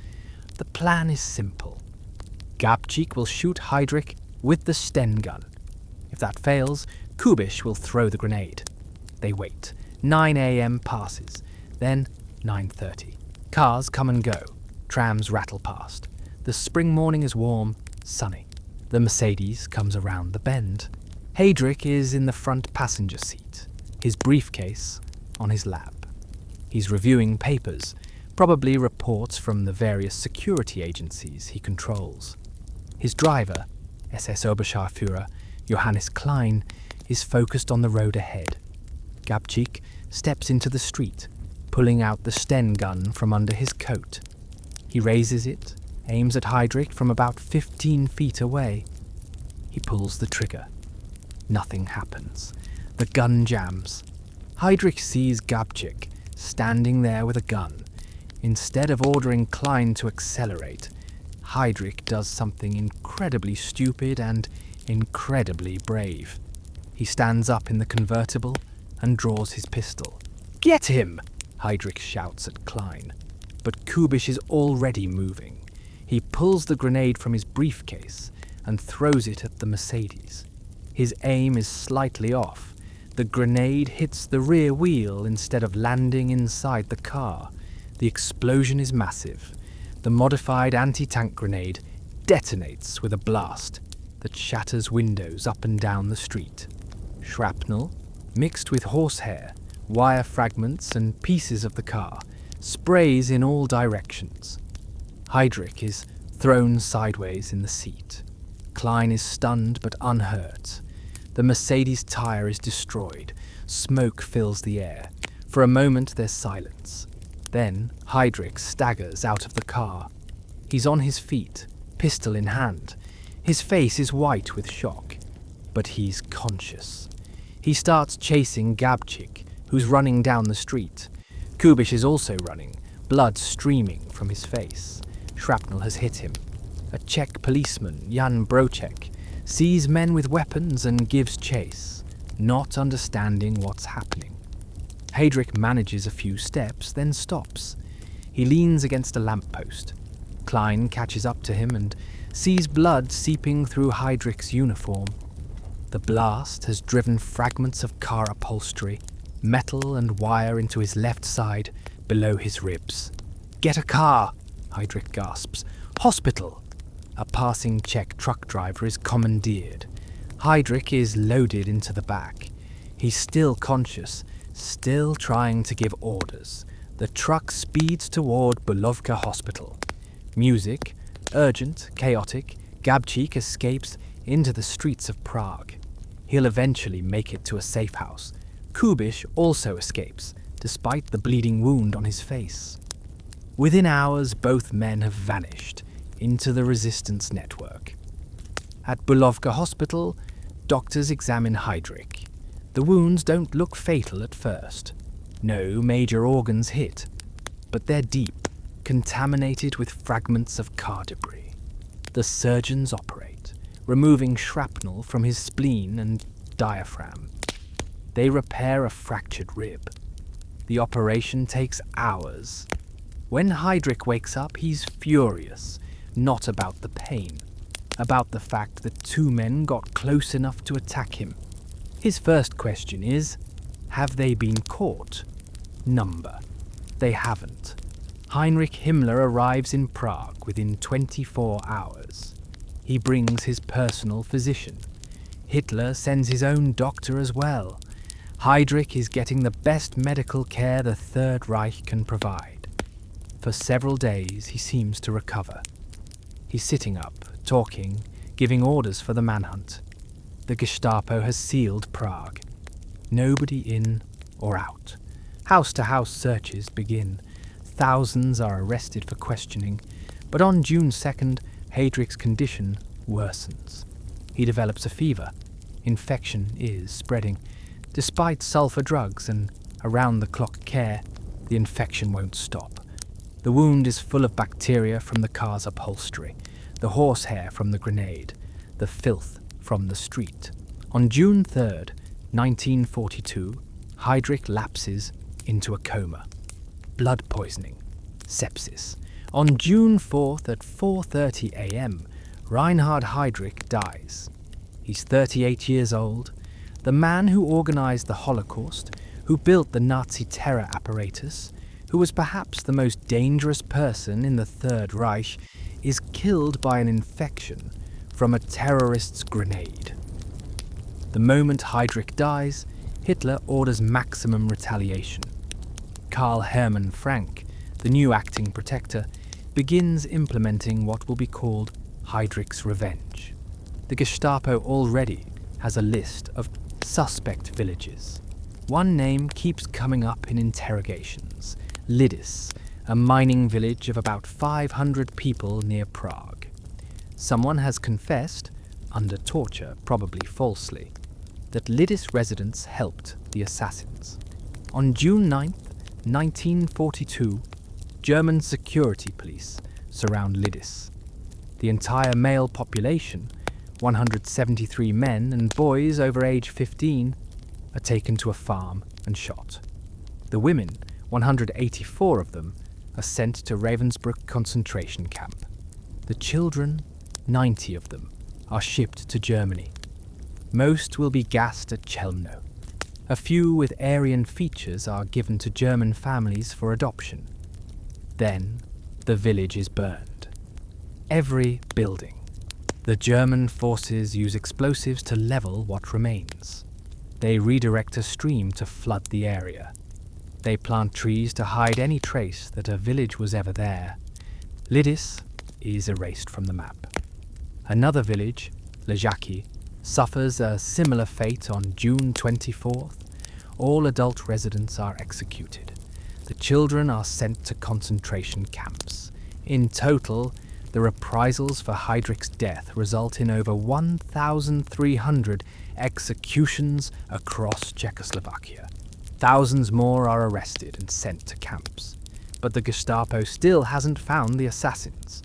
The plan is simple. Gabčík will shoot Heydrich with the Sten gun. If that fails, Kubiš will throw the grenade. They wait. 9 a.m. passes, then 9:30. Cars come and go. Trams rattle past. The spring morning is warm, sunny. The Mercedes comes around the bend. Heydrich is in the front passenger seat, his briefcase on his lap. He's reviewing papers, probably reports from the various security agencies he controls. His driver, SS Oberscharführer Johannes Klein, is focused on the road ahead. Gabčík steps into the street, pulling out the Sten gun from under his coat. He raises it, aims at Heydrich from about 15 feet away. He pulls the trigger. Nothing happens. The gun jams. Heydrich sees Gabčík standing there with a gun. Instead of ordering Klein to accelerate, Heydrich does something incredibly stupid and incredibly brave. He stands up in the convertible and draws his pistol. "Get him!" Heydrich shouts at Klein. But Kubiš is already moving. He pulls the grenade from his briefcase and throws it at the Mercedes. His aim is slightly off. The grenade hits the rear wheel instead of landing inside the car. The explosion is massive. The modified anti-tank grenade detonates with a blast that shatters windows up and down the street. Shrapnel, mixed with horsehair, wire fragments and pieces of the car, sprays in all directions. Heydrich is thrown sideways in the seat. Klein is stunned but unhurt. The Mercedes tire is destroyed. Smoke fills the air. For a moment there's silence. Then Heydrich staggers out of the car. He's on his feet, pistol in hand. His face is white with shock, but he's conscious. He starts chasing Gabčík, who's running down the street. Kubiš is also running, blood streaming from his face. Shrapnel has hit him. A Czech policeman, Jan Broček, sees men with weapons and gives chase, not understanding what's happening. Heydrich manages a few steps, then stops. He leans against a lamppost. Klein catches up to him and sees blood seeping through Heydrich's uniform. The blast has driven fragments of car upholstery, metal and wire into his left side, below his ribs. "Get a car!" Heydrich gasps. "Hospital!" A passing Czech truck driver is commandeered. Heydrich is loaded into the back. He's still conscious, still trying to give orders. The truck speeds toward Bulovka Hospital. Music, urgent, chaotic, Gabčík escapes into the streets of Prague. He'll eventually make it to a safe house. Kubiš also escapes, despite the bleeding wound on his face. Within hours, both men have vanished into the resistance network. At Bulovka Hospital, doctors examine Heydrich. The wounds don't look fatal at first. No major organs hit, but they're deep, contaminated with fragments of car debris. The surgeons operate, removing shrapnel from his spleen and diaphragm. They repair a fractured rib. The operation takes hours. When Heydrich wakes up, he's furious, not about the pain, about the fact that 2 men got close enough to attack him. His first question is, have they been caught? Number. They haven't. Heinrich Himmler arrives in Prague within 24 hours. He brings his personal physician. Hitler sends his own doctor as well. Heydrich is getting the best medical care the Third Reich can provide. For several days he seems to recover. He's sitting up, talking, giving orders for the manhunt. The Gestapo has sealed Prague. Nobody in or out. House-to-house searches begin. Thousands are arrested for questioning, but on June 2nd, Heydrich's condition worsens. He develops a fever. Infection is spreading. Despite sulfur drugs and around-the-clock care, The infection won't stop. The wound is full of bacteria from the car's upholstery, the horsehair from the grenade, the filth from the street. On June 3rd, 1942, Heydrich lapses into a coma. Blood poisoning. Sepsis. On June 4th at 4:30 a.m., Reinhard Heydrich dies. He's 38 years old, the man who organized the Holocaust, who built the Nazi terror apparatus, who was perhaps the most dangerous person in the Third Reich, is killed by an infection from a terrorist's grenade. The moment Heydrich dies, Hitler orders maximum retaliation. Karl Hermann Frank, the new acting protector, begins implementing what will be called Heydrich's revenge. The Gestapo already has a list of suspect villages. One name keeps coming up in interrogations: Lidis, a mining village of about 500 people near Prague. Someone has confessed, under torture, probably falsely, that Lidis residents helped the assassins. On June 9th, 1942, German security police surround Lidis. The entire male population, 173 men and boys over age 15, are taken to a farm and shot. The women, 184 of them, are sent to Ravensbrück concentration camp. The children, 90 of them, are shipped to Germany. Most will be gassed at Chelmno. A few with Aryan features are given to German families for adoption. Then, the village is burned. Every building. The German forces use explosives to level what remains. They redirect a stream to flood the area. They plant trees to hide any trace that a village was ever there. Lidis is erased from the map. Another village, Ležáky, suffers a similar fate on June 24th. All adult residents are executed. The children are sent to concentration camps. In total, the reprisals for Heydrich's death result in over 1,300 executions across Czechoslovakia. Thousands more are arrested and sent to camps. But the Gestapo still hasn't found the assassins.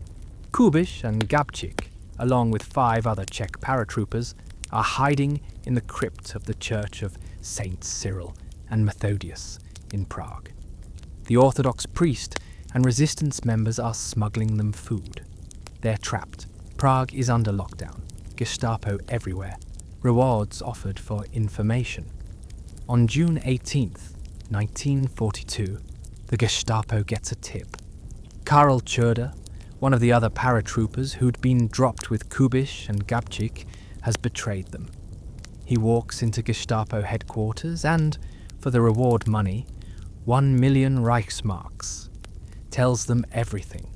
Kubiš and Gabčík, along with 5 other Czech paratroopers, are hiding in the crypt of the church of Saints Cyril and Methodius in Prague. The Orthodox priest and resistance members are smuggling them food. They're trapped. Prague is under lockdown. Gestapo everywhere. Rewards offered for information. On June 18th, 1942, the Gestapo gets a tip. Karel Čurda, one of the other paratroopers who'd been dropped with Kubiš and Gabčík, has betrayed them. He walks into Gestapo headquarters and, for the reward money, 1 million Reichsmarks, tells them everything.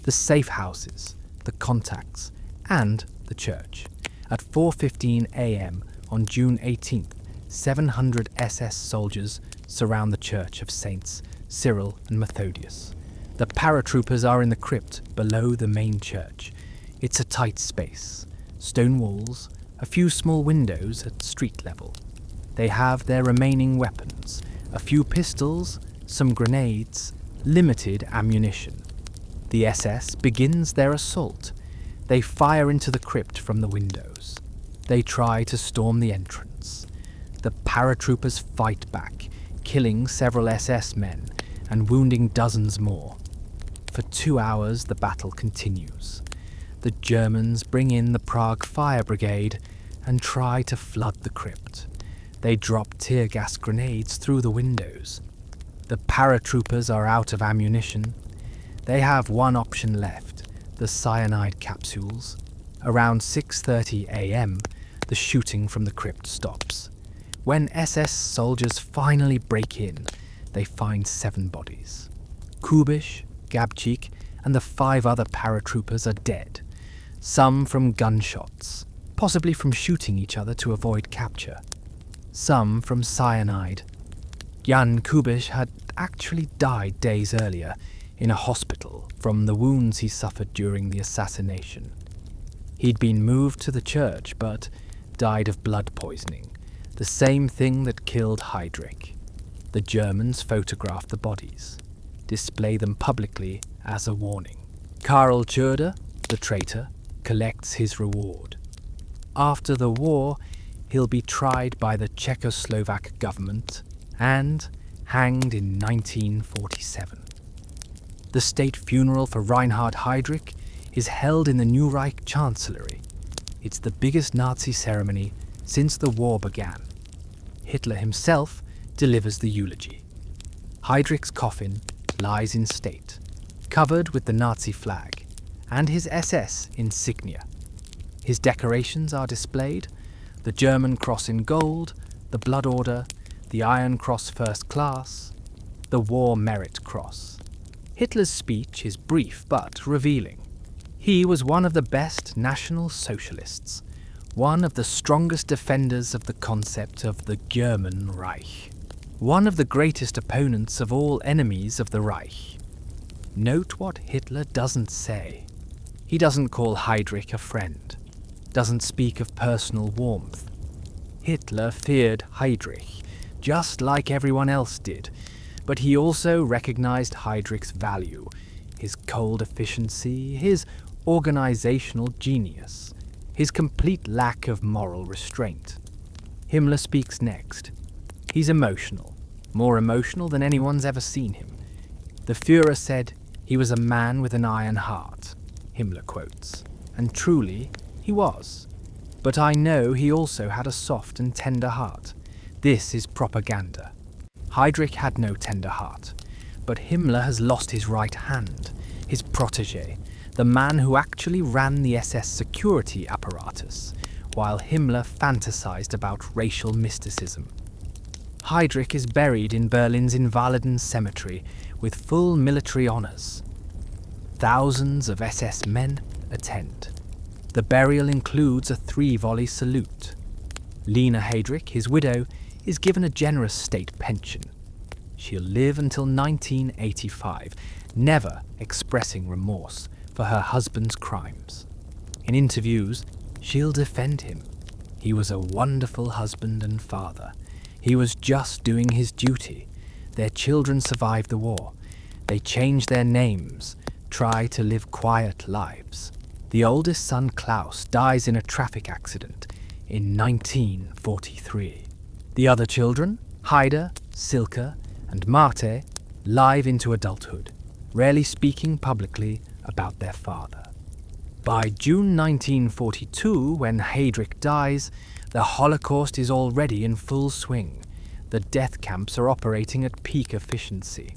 The safe houses, the contacts, and the church. At 4:15 a.m. on June 18th, 700 SS soldiers surround the church of Saints Cyril and Methodius. The paratroopers are in the crypt below the main church. It's a tight space. Stone walls, a few small windows at street level. They have their remaining weapons, a few pistols, some grenades, limited ammunition. The SS begins their assault. They fire into the crypt from the windows. They try to storm the entrance. The paratroopers fight back, killing several SS men and wounding dozens more. For 2 hours the battle continues. The Germans bring in the Prague Fire Brigade and try to flood the crypt. They drop tear gas grenades through the windows. The paratroopers are out of ammunition. They have one option left, the cyanide capsules. Around 6:30 a.m., the shooting from the crypt stops. When SS soldiers finally break in, they find 7 bodies. Kubiš, Gabčík, and the 5 other paratroopers are dead. Some from gunshots, possibly from shooting each other to avoid capture. Some from cyanide. Jan Kubiš had actually died days earlier in a hospital from the wounds he suffered during the assassination. He'd been moved to the church but died of blood poisoning, the same thing that killed Heydrich. The Germans photograph the bodies, display them publicly as a warning. Karl Tschirder, the traitor, collects his reward. After the war, he'll be tried by the Czechoslovak government and hanged in 1947. The state funeral for Reinhard Heydrich is held in the New Reich Chancellery. It's the biggest Nazi ceremony since the war began. Hitler himself delivers the eulogy. Heydrich's coffin lies in state, covered with the Nazi flag and his SS insignia. His decorations are displayed: the German Cross in gold, the Blood Order, the Iron Cross First Class, the War Merit Cross. Hitler's speech is brief but revealing. He was one of the best National Socialists, one of the strongest defenders of the concept of the German Reich, one of the greatest opponents of all enemies of the Reich. Note what Hitler doesn't say. He doesn't call Heydrich a friend, doesn't speak of personal warmth. Hitler feared Heydrich, just like everyone else did, but he also recognized Heydrich's value, his cold efficiency, his organizational genius, his complete lack of moral restraint. Himmler speaks next. He's emotional, more emotional than anyone's ever seen him. The Führer said he was a man with an iron heart, Himmler quotes, and truly he was. But I know he also had a soft and tender heart. This is propaganda. Heydrich had no tender heart, but Himmler has lost his right hand, his protégé, the man who actually ran the SS security apparatus, while Himmler fantasized about racial mysticism. Heydrich is buried in Berlin's Invalidenn cemetery with full military honors. Thousands of SS men attend. The burial includes a 3-volley salute. Lena Heydrich, his widow, is given a generous state pension. She'll live until 1985, never expressing remorse for her husband's crimes. In interviews, she'll defend him. He was a wonderful husband and father. He was just doing his duty. Their children survived the war. They changed their names, try to live quiet lives. The oldest son, Klaus, dies in a traffic accident in 1943. The other children, Haida, Silke, and Marte, live into adulthood, rarely speaking publicly about their father. By June 1942, when Heydrich dies, the Holocaust is already in full swing. The death camps are operating at peak efficiency.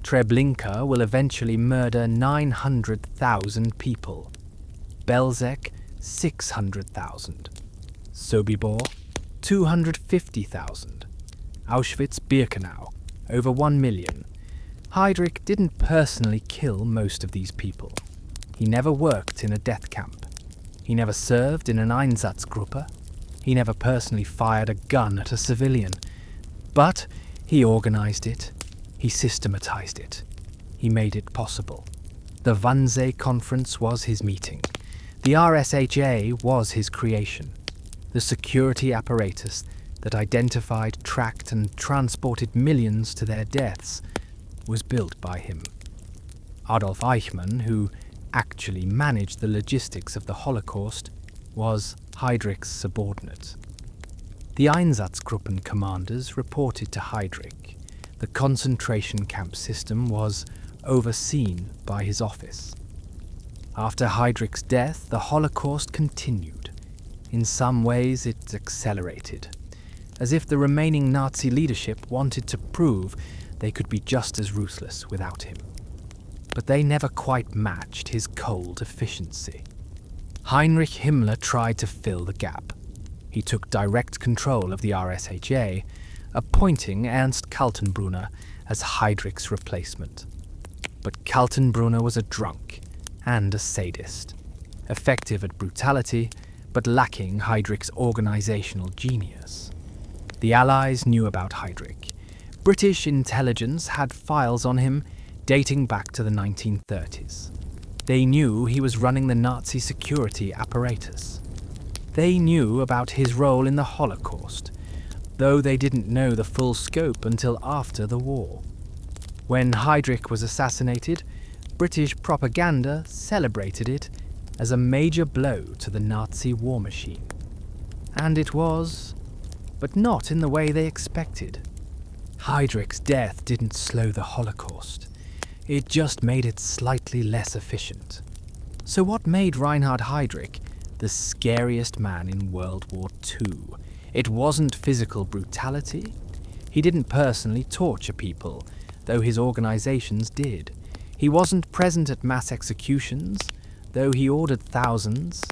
Treblinka will eventually murder 900,000 people. Belzec, 600,000. Sobibor, 250,000. Auschwitz-Birkenau, over 1 million. Heydrich didn't personally kill most of these people. He never worked in a death camp. He never served in an Einsatzgruppe. He never personally fired a gun at a civilian. But he organized it. He systematized it. He made it possible. The Wannsee Conference was his meeting. The RSHA was his creation. The security apparatus that identified, tracked, and transported millions to their deaths was built by him. Adolf Eichmann, who actually managed the logistics of the Holocaust, was Heydrich's subordinate. The Einsatzgruppen commanders reported to Heydrich. The concentration camp system was overseen by his office. After Heydrich's death, the Holocaust continued. In some ways, it accelerated, as if the remaining Nazi leadership wanted to prove they could be just as ruthless without him. But they never quite matched his cold efficiency. Heinrich Himmler tried to fill the gap. He took direct control of the RSHA, appointing Ernst Kaltenbrunner as Heydrich's replacement. But Kaltenbrunner was a drunk and a sadist, effective at brutality, but lacking Heydrich's organizational genius. The Allies knew about Heydrich. British intelligence had files on him dating back to the 1930s. They knew he was running the Nazi security apparatus. They knew about his role in the Holocaust. though they didn't know the full scope until after the war. When Heydrich was assassinated, British propaganda celebrated it as a major blow to the Nazi war machine. And it was, but not in the way they expected. Heydrich's death didn't slow the Holocaust. It just made it slightly less efficient. So what made Reinhard Heydrich the scariest man in World War II? It wasn't physical brutality. He didn't personally torture people, though his organizations did. He wasn't present at mass executions, though he ordered thousands.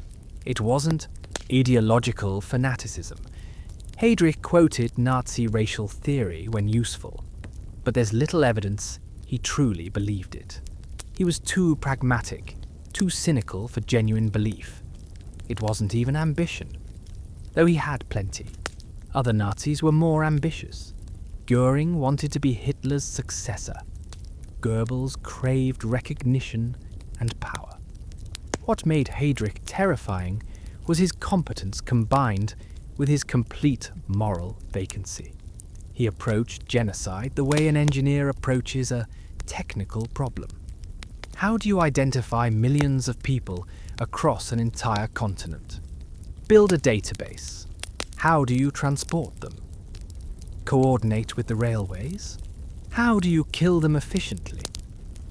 It wasn't ideological fanaticism. Heydrich quoted Nazi racial theory when useful, but there's little evidence he truly believed it. He was too pragmatic, too cynical for genuine belief. It wasn't even ambition, though he had plenty. Other Nazis were more ambitious. Göring wanted to be Hitler's successor. Goebbels craved recognition and power. What made Heydrich terrifying was his competence combined with his complete moral vacancy. He approached genocide the way an engineer approaches a technical problem. How do you identify millions of people across an entire continent? Build a database. How do you transport them? Coordinate with the railways? How do you kill them efficiently?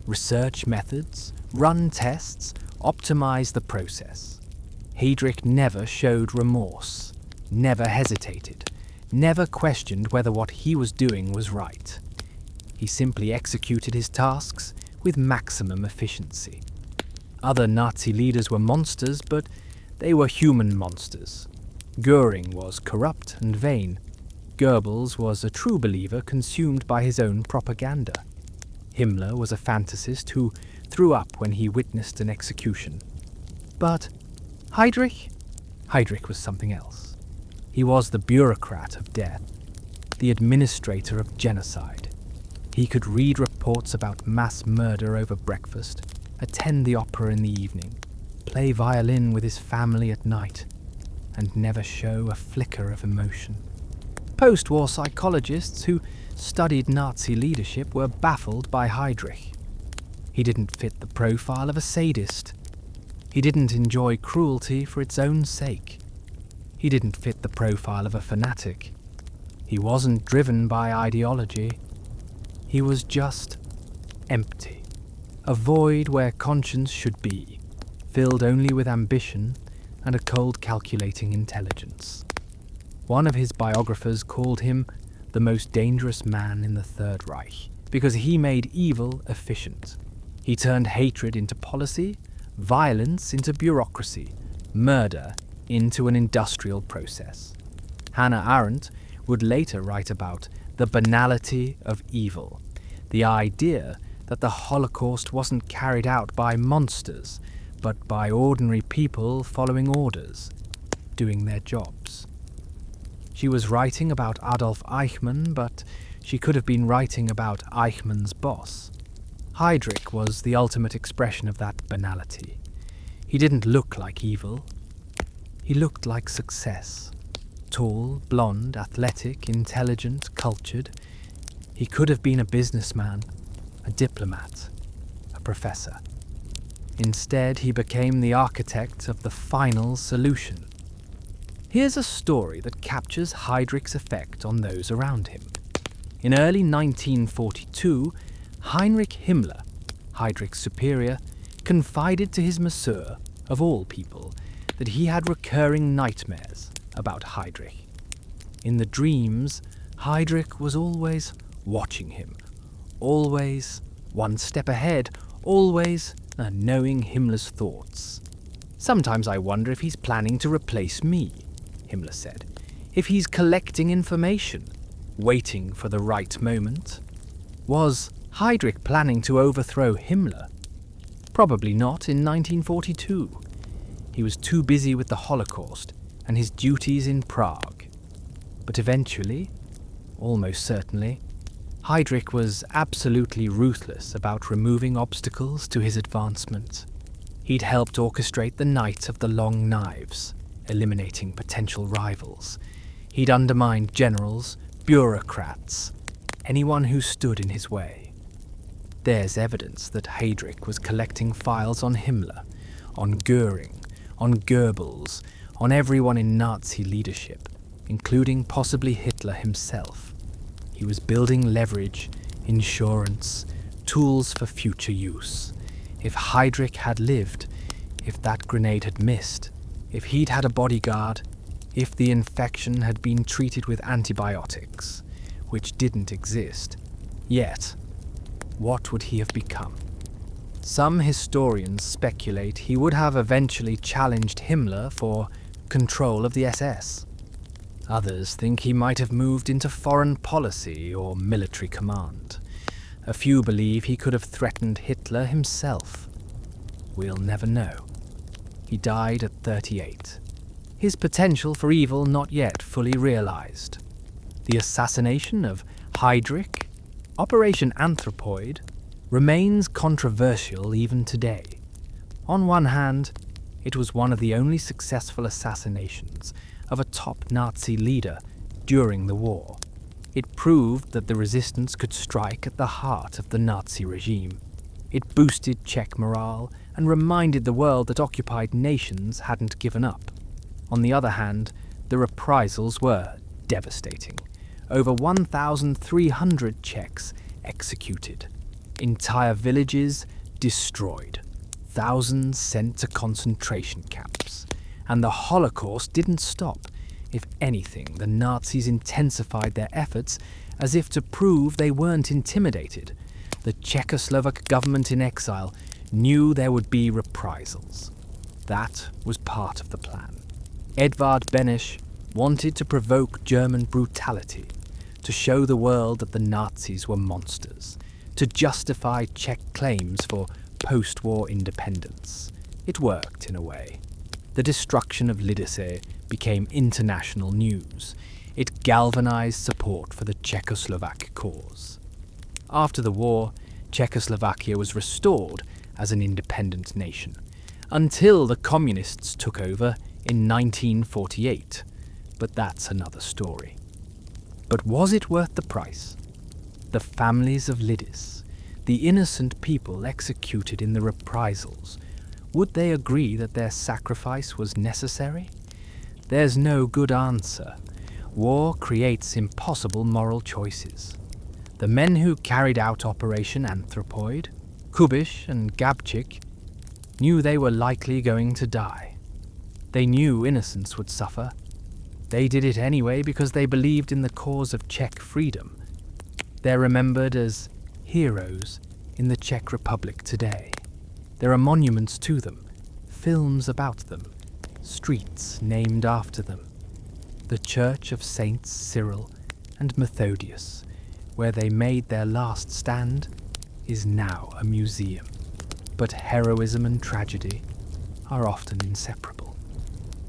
Research methods, run tests, optimize the process. Heydrich never showed remorse, never hesitated, never questioned whether what he was doing was right. He simply executed his tasks with maximum efficiency. Other Nazi leaders were monsters, but they were human monsters. Göring was corrupt and vain. Goebbels was a true believer consumed by his own propaganda. Himmler was a fantasist who threw up when he witnessed an execution. But Heydrich? Heydrich was something else. He was the bureaucrat of death, the administrator of genocide. He could read reports about mass murder over breakfast, attend the opera in the evening, play violin with his family at night, and never show a flicker of emotion. Post-war psychologists who studied Nazi leadership were baffled by Heydrich. He didn't fit the profile of a sadist. He didn't enjoy cruelty for its own sake. He didn't fit the profile of a fanatic. He wasn't driven by ideology. He was just empty. A void where conscience should be, filled only with ambition and a cold calculating intelligence. One of his biographers called him the most dangerous man in the Third Reich because he made evil efficient. He turned hatred into policy, violence into bureaucracy, murder into an industrial process. Hannah Arendt would later write about the banality of evil, the idea that the Holocaust wasn't carried out by monsters, but by ordinary people following orders, doing their jobs. She was writing about Adolf Eichmann, but she could have been writing about Eichmann's boss. Heydrich was the ultimate expression of that banality. He didn't look like evil. He looked like success. Tall, blonde, athletic, intelligent, cultured. He could have been a businessman, a diplomat, a professor. Instead, he became the architect of the final solution. Here's a story that captures Heydrich's effect on those around him. In early 1942, Heinrich Himmler, Heydrich's superior, confided to his masseur, of all people, that he had recurring nightmares about Heydrich. In the dreams, Heydrich was always watching him, always one step ahead, always knowing Himmler's thoughts. "Sometimes I wonder if he's planning to replace me," Himmler said. "If he's collecting information, waiting for the right moment." Was Heydrich planning to overthrow Himmler? Probably not in 1942. He was too busy with the Holocaust and his duties in Prague. But eventually, almost certainly, Heydrich was absolutely ruthless about removing obstacles to his advancement. He'd helped orchestrate the Night of the Long Knives, eliminating potential rivals. He'd undermined generals, bureaucrats, anyone who stood in his way. There's evidence that Heydrich was collecting files on Himmler, on Göring, on Goebbels, on everyone in Nazi leadership, including possibly Hitler himself. He was building leverage, insurance, tools for future use. If Heydrich had lived, if that grenade had missed, if he'd had a bodyguard, if the infection had been treated with antibiotics, which didn't exist, yet, what would he have become? Some historians speculate he would have eventually challenged Himmler for control of the SS. Others think he might have moved into foreign policy or military command. A few believe he could have threatened Hitler himself. We'll never know. He died at 38. His potential for evil not yet fully realized. The assassination of Heydrich, Operation Anthropoid, remains controversial even today. On one hand, it was one of the only successful assassinations of a top Nazi leader during the war. It proved that the resistance could strike at the heart of the Nazi regime. It boosted Czech morale and reminded the world that occupied nations hadn't given up. On the other hand, the reprisals were devastating. Over 1,300 Czechs executed, entire villages destroyed, thousands sent to concentration camps. And the Holocaust didn't stop. If anything, the Nazis intensified their efforts as if to prove they weren't intimidated. The Czechoslovak government in exile knew there would be reprisals. That was part of the plan. Edvard Beneš wanted to provoke German brutality, to show the world that the Nazis were monsters, to justify Czech claims for post-war independence. It worked in a way. The destruction of Lidice became international news. It galvanized support for the Czechoslovak cause. After the war, Czechoslovakia was restored as an independent nation, until the communists took over in 1948. But that's another story. But was it worth the price? The families of Lidice, the innocent people executed in the reprisals, would they agree that their sacrifice was necessary? There's no good answer. War creates impossible moral choices. The men who carried out Operation Anthropoid, Kubiš and Gabčík, knew they were likely going to die. They knew innocence would suffer. They did it anyway because they believed in the cause of Czech freedom. They're remembered as heroes in the Czech Republic today. There are monuments to them, films about them, streets named after them. The Church of Saints Cyril and Methodius, where they made their last stand, is now a museum. But heroism and tragedy are often inseparable.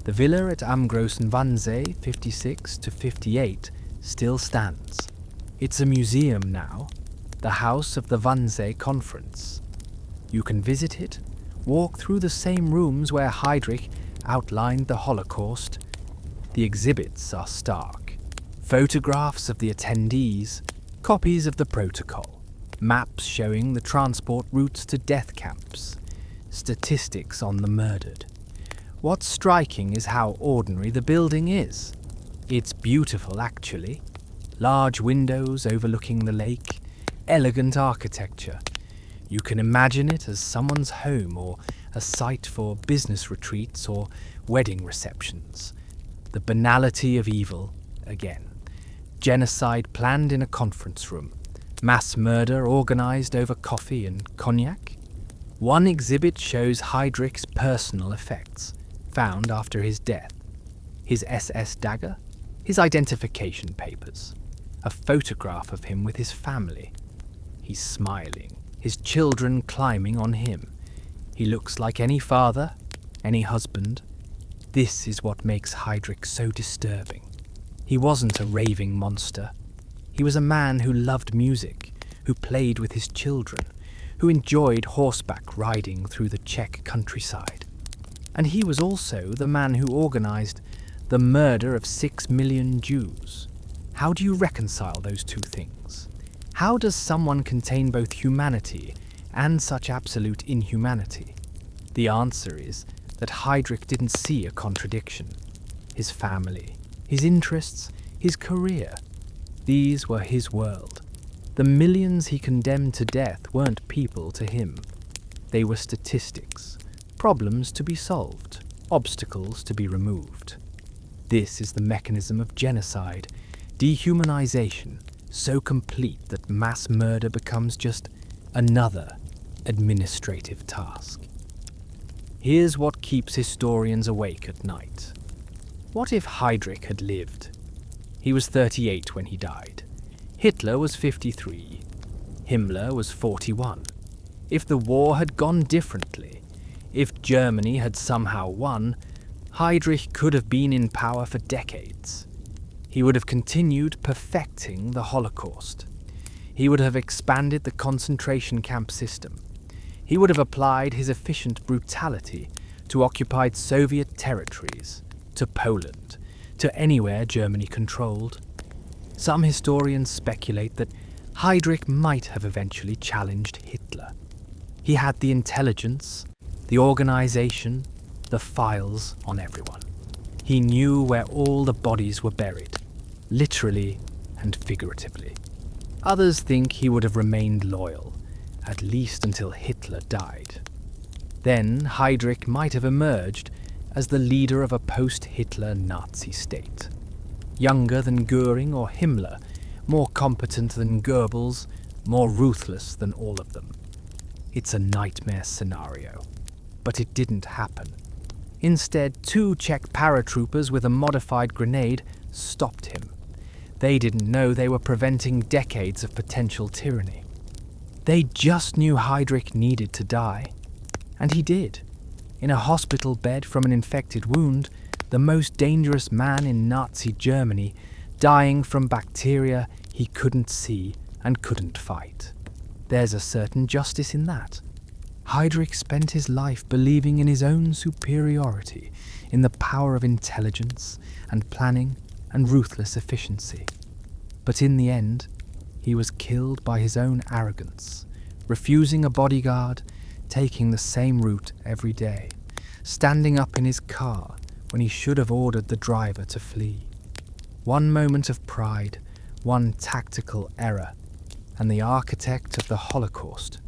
The villa at Amgrosen Wannsee 56 to 58 still stands. It's a museum now, the house of the Wannsee Conference. You can visit it, walk through the same rooms where Heydrich outlined the Holocaust. The exhibits are stark. Photographs of the attendees, copies of the protocol, maps showing the transport routes to death camps, statistics on the murdered. What's striking is how ordinary the building is. It's beautiful, actually. Large windows overlooking the lake, elegant architecture. You can imagine it as someone's home or a site for business retreats or wedding receptions. The banality of evil, again. Genocide planned in a conference room. Mass murder organized over coffee and cognac. One exhibit shows Heydrich's personal effects, found after his death. His SS dagger, his identification papers, a photograph of him with his family. He's smiling, his children climbing on him. He looks like any father, any husband. This is what makes Heydrich so disturbing. He wasn't a raving monster. He was a man who loved music, who played with his children, who enjoyed horseback riding through the Czech countryside. And he was also the man who organized the murder of 6 million Jews. How do you reconcile those two things? How does someone contain both humanity and such absolute inhumanity? The answer is that Heydrich didn't see a contradiction. His family, his interests, his career, these were his world. The millions he condemned to death weren't people to him. They were statistics, problems to be solved, obstacles to be removed. This is the mechanism of genocide, dehumanization, so complete that mass murder becomes just another administrative task. Here's what keeps historians awake at night. What if Heydrich had lived? He was 38 when he died. Hitler was 53. Himmler was 41. If the war had gone differently, if Germany had somehow won, Heydrich could have been in power for decades. He would have continued perfecting the Holocaust. He would have expanded the concentration camp system. He would have applied his efficient brutality to occupied Soviet territories, to Poland, to anywhere Germany controlled. Some historians speculate that Heydrich might have eventually challenged Hitler. He had the intelligence, the organization, the files on everyone. He knew where all the bodies were buried, literally and figuratively. Others think he would have remained loyal, at least until Hitler died. Then Heydrich might have emerged as the leader of a post-Hitler Nazi state. Younger than Göring or Himmler, more competent than Goebbels, more ruthless than all of them. It's a nightmare scenario. But it didn't happen. Instead, 2 Czech paratroopers with a modified grenade stopped him. They didn't know they were preventing decades of potential tyranny. They just knew Heydrich needed to die. And he did. In a hospital bed from an infected wound, the most dangerous man in Nazi Germany, dying from bacteria he couldn't see and couldn't fight. There's a certain justice in that. Heydrich spent his life believing in his own superiority, in the power of intelligence and planning and ruthless efficiency. But in the end, he was killed by his own arrogance, refusing a bodyguard, taking the same route every day, standing up in his car when he should have ordered the driver to flee. One moment of pride, one tactical error, and the architect of the Holocaust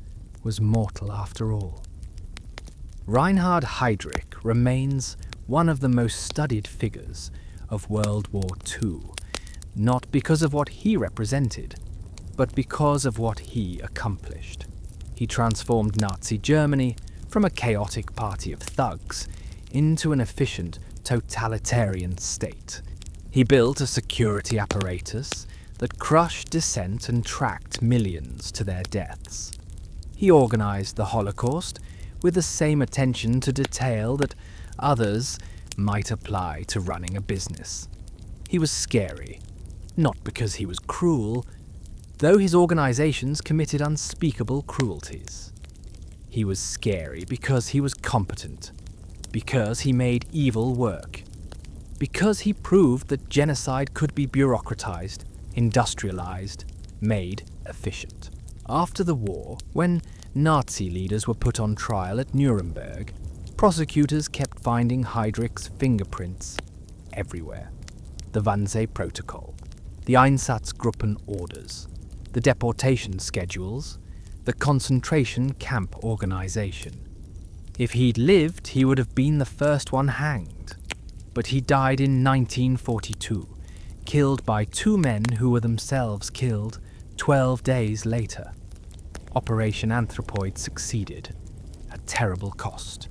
was mortal after all. Reinhard Heydrich remains one of the most studied figures of World War II, not because of what he represented, but because of what he accomplished. He transformed Nazi Germany from a chaotic party of thugs into an efficient, totalitarian state. He built a security apparatus that crushed dissent and tracked millions to their deaths. He organized the Holocaust with the same attention to detail that others might apply to running a business. He was scary, not because he was cruel, though his organizations committed unspeakable cruelties. He was scary because he was competent, because he made evil work, because he proved that genocide could be bureaucratized, industrialized, made efficient. After the war, when Nazi leaders were put on trial at Nuremberg, prosecutors kept finding Heydrich's fingerprints everywhere. The Wannsee Protocol, the Einsatzgruppen orders, the deportation schedules, the concentration camp organization. If he'd lived, he would have been the first one hanged. But he died in 1942, killed by 2 men who were themselves killed 12 days later. Operation Anthropoid succeeded, at terrible cost.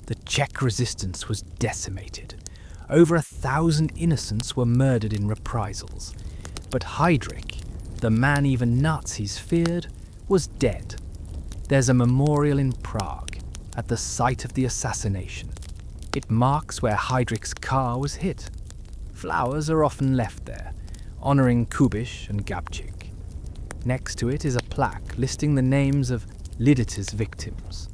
The Czech resistance was decimated. Over 1,000 innocents were murdered in reprisals. But Heydrich, the man even Nazis feared, was dead. There's a memorial in Prague, at the site of the assassination. It marks where Heydrich's car was hit. Flowers are often left there, honouring Kubish and Gabčík. Next to it is a plaque listing the names of Lidic's victims,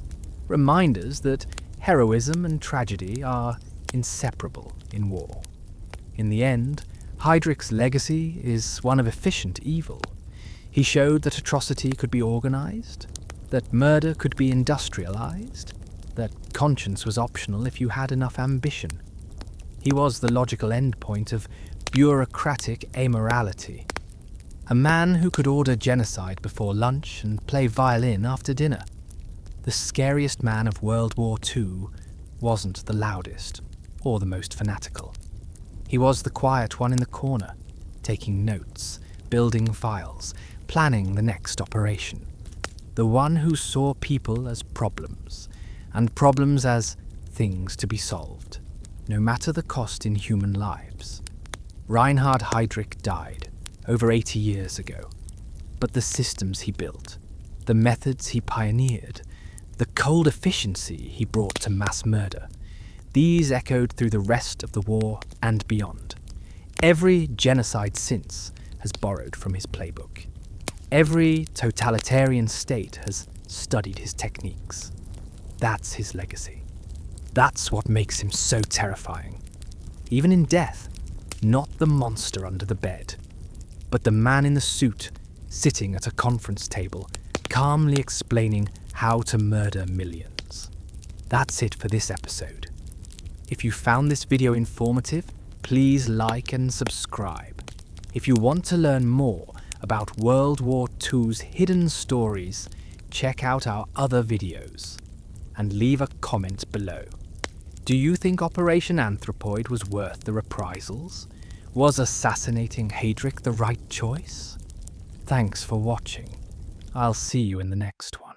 reminders that heroism and tragedy are inseparable in war. In the end, Heydrich's legacy is one of efficient evil. He showed that atrocity could be organized, that murder could be industrialized, that conscience was optional if you had enough ambition. He was the logical endpoint of bureaucratic amorality. A man who could order genocide before lunch and play violin after dinner. The scariest man of World War II wasn't the loudest or the most fanatical. He was the quiet one in the corner, taking notes, building files, planning the next operation. The one who saw people as problems, and problems as things to be solved, no matter the cost in human lives. Reinhard Heydrich died over 80 years ago, but the systems he built, the methods he pioneered, the cold efficiency he brought to mass murder, these echoed through the rest of the war and beyond. Every genocide since has borrowed from his playbook. Every totalitarian state has studied his techniques. That's his legacy. That's what makes him so terrifying. Even in death, not the monster under the bed, but the man in the suit sitting at a conference table, calmly explaining how to murder millions. That's it for this episode. If you found this video informative, please like and subscribe. If you want to learn more about World War II's hidden stories, check out our other videos and leave a comment below. Do you think Operation Anthropoid was worth the reprisals? Was assassinating Heydrich the right choice? Thanks for watching. I'll see you in the next one.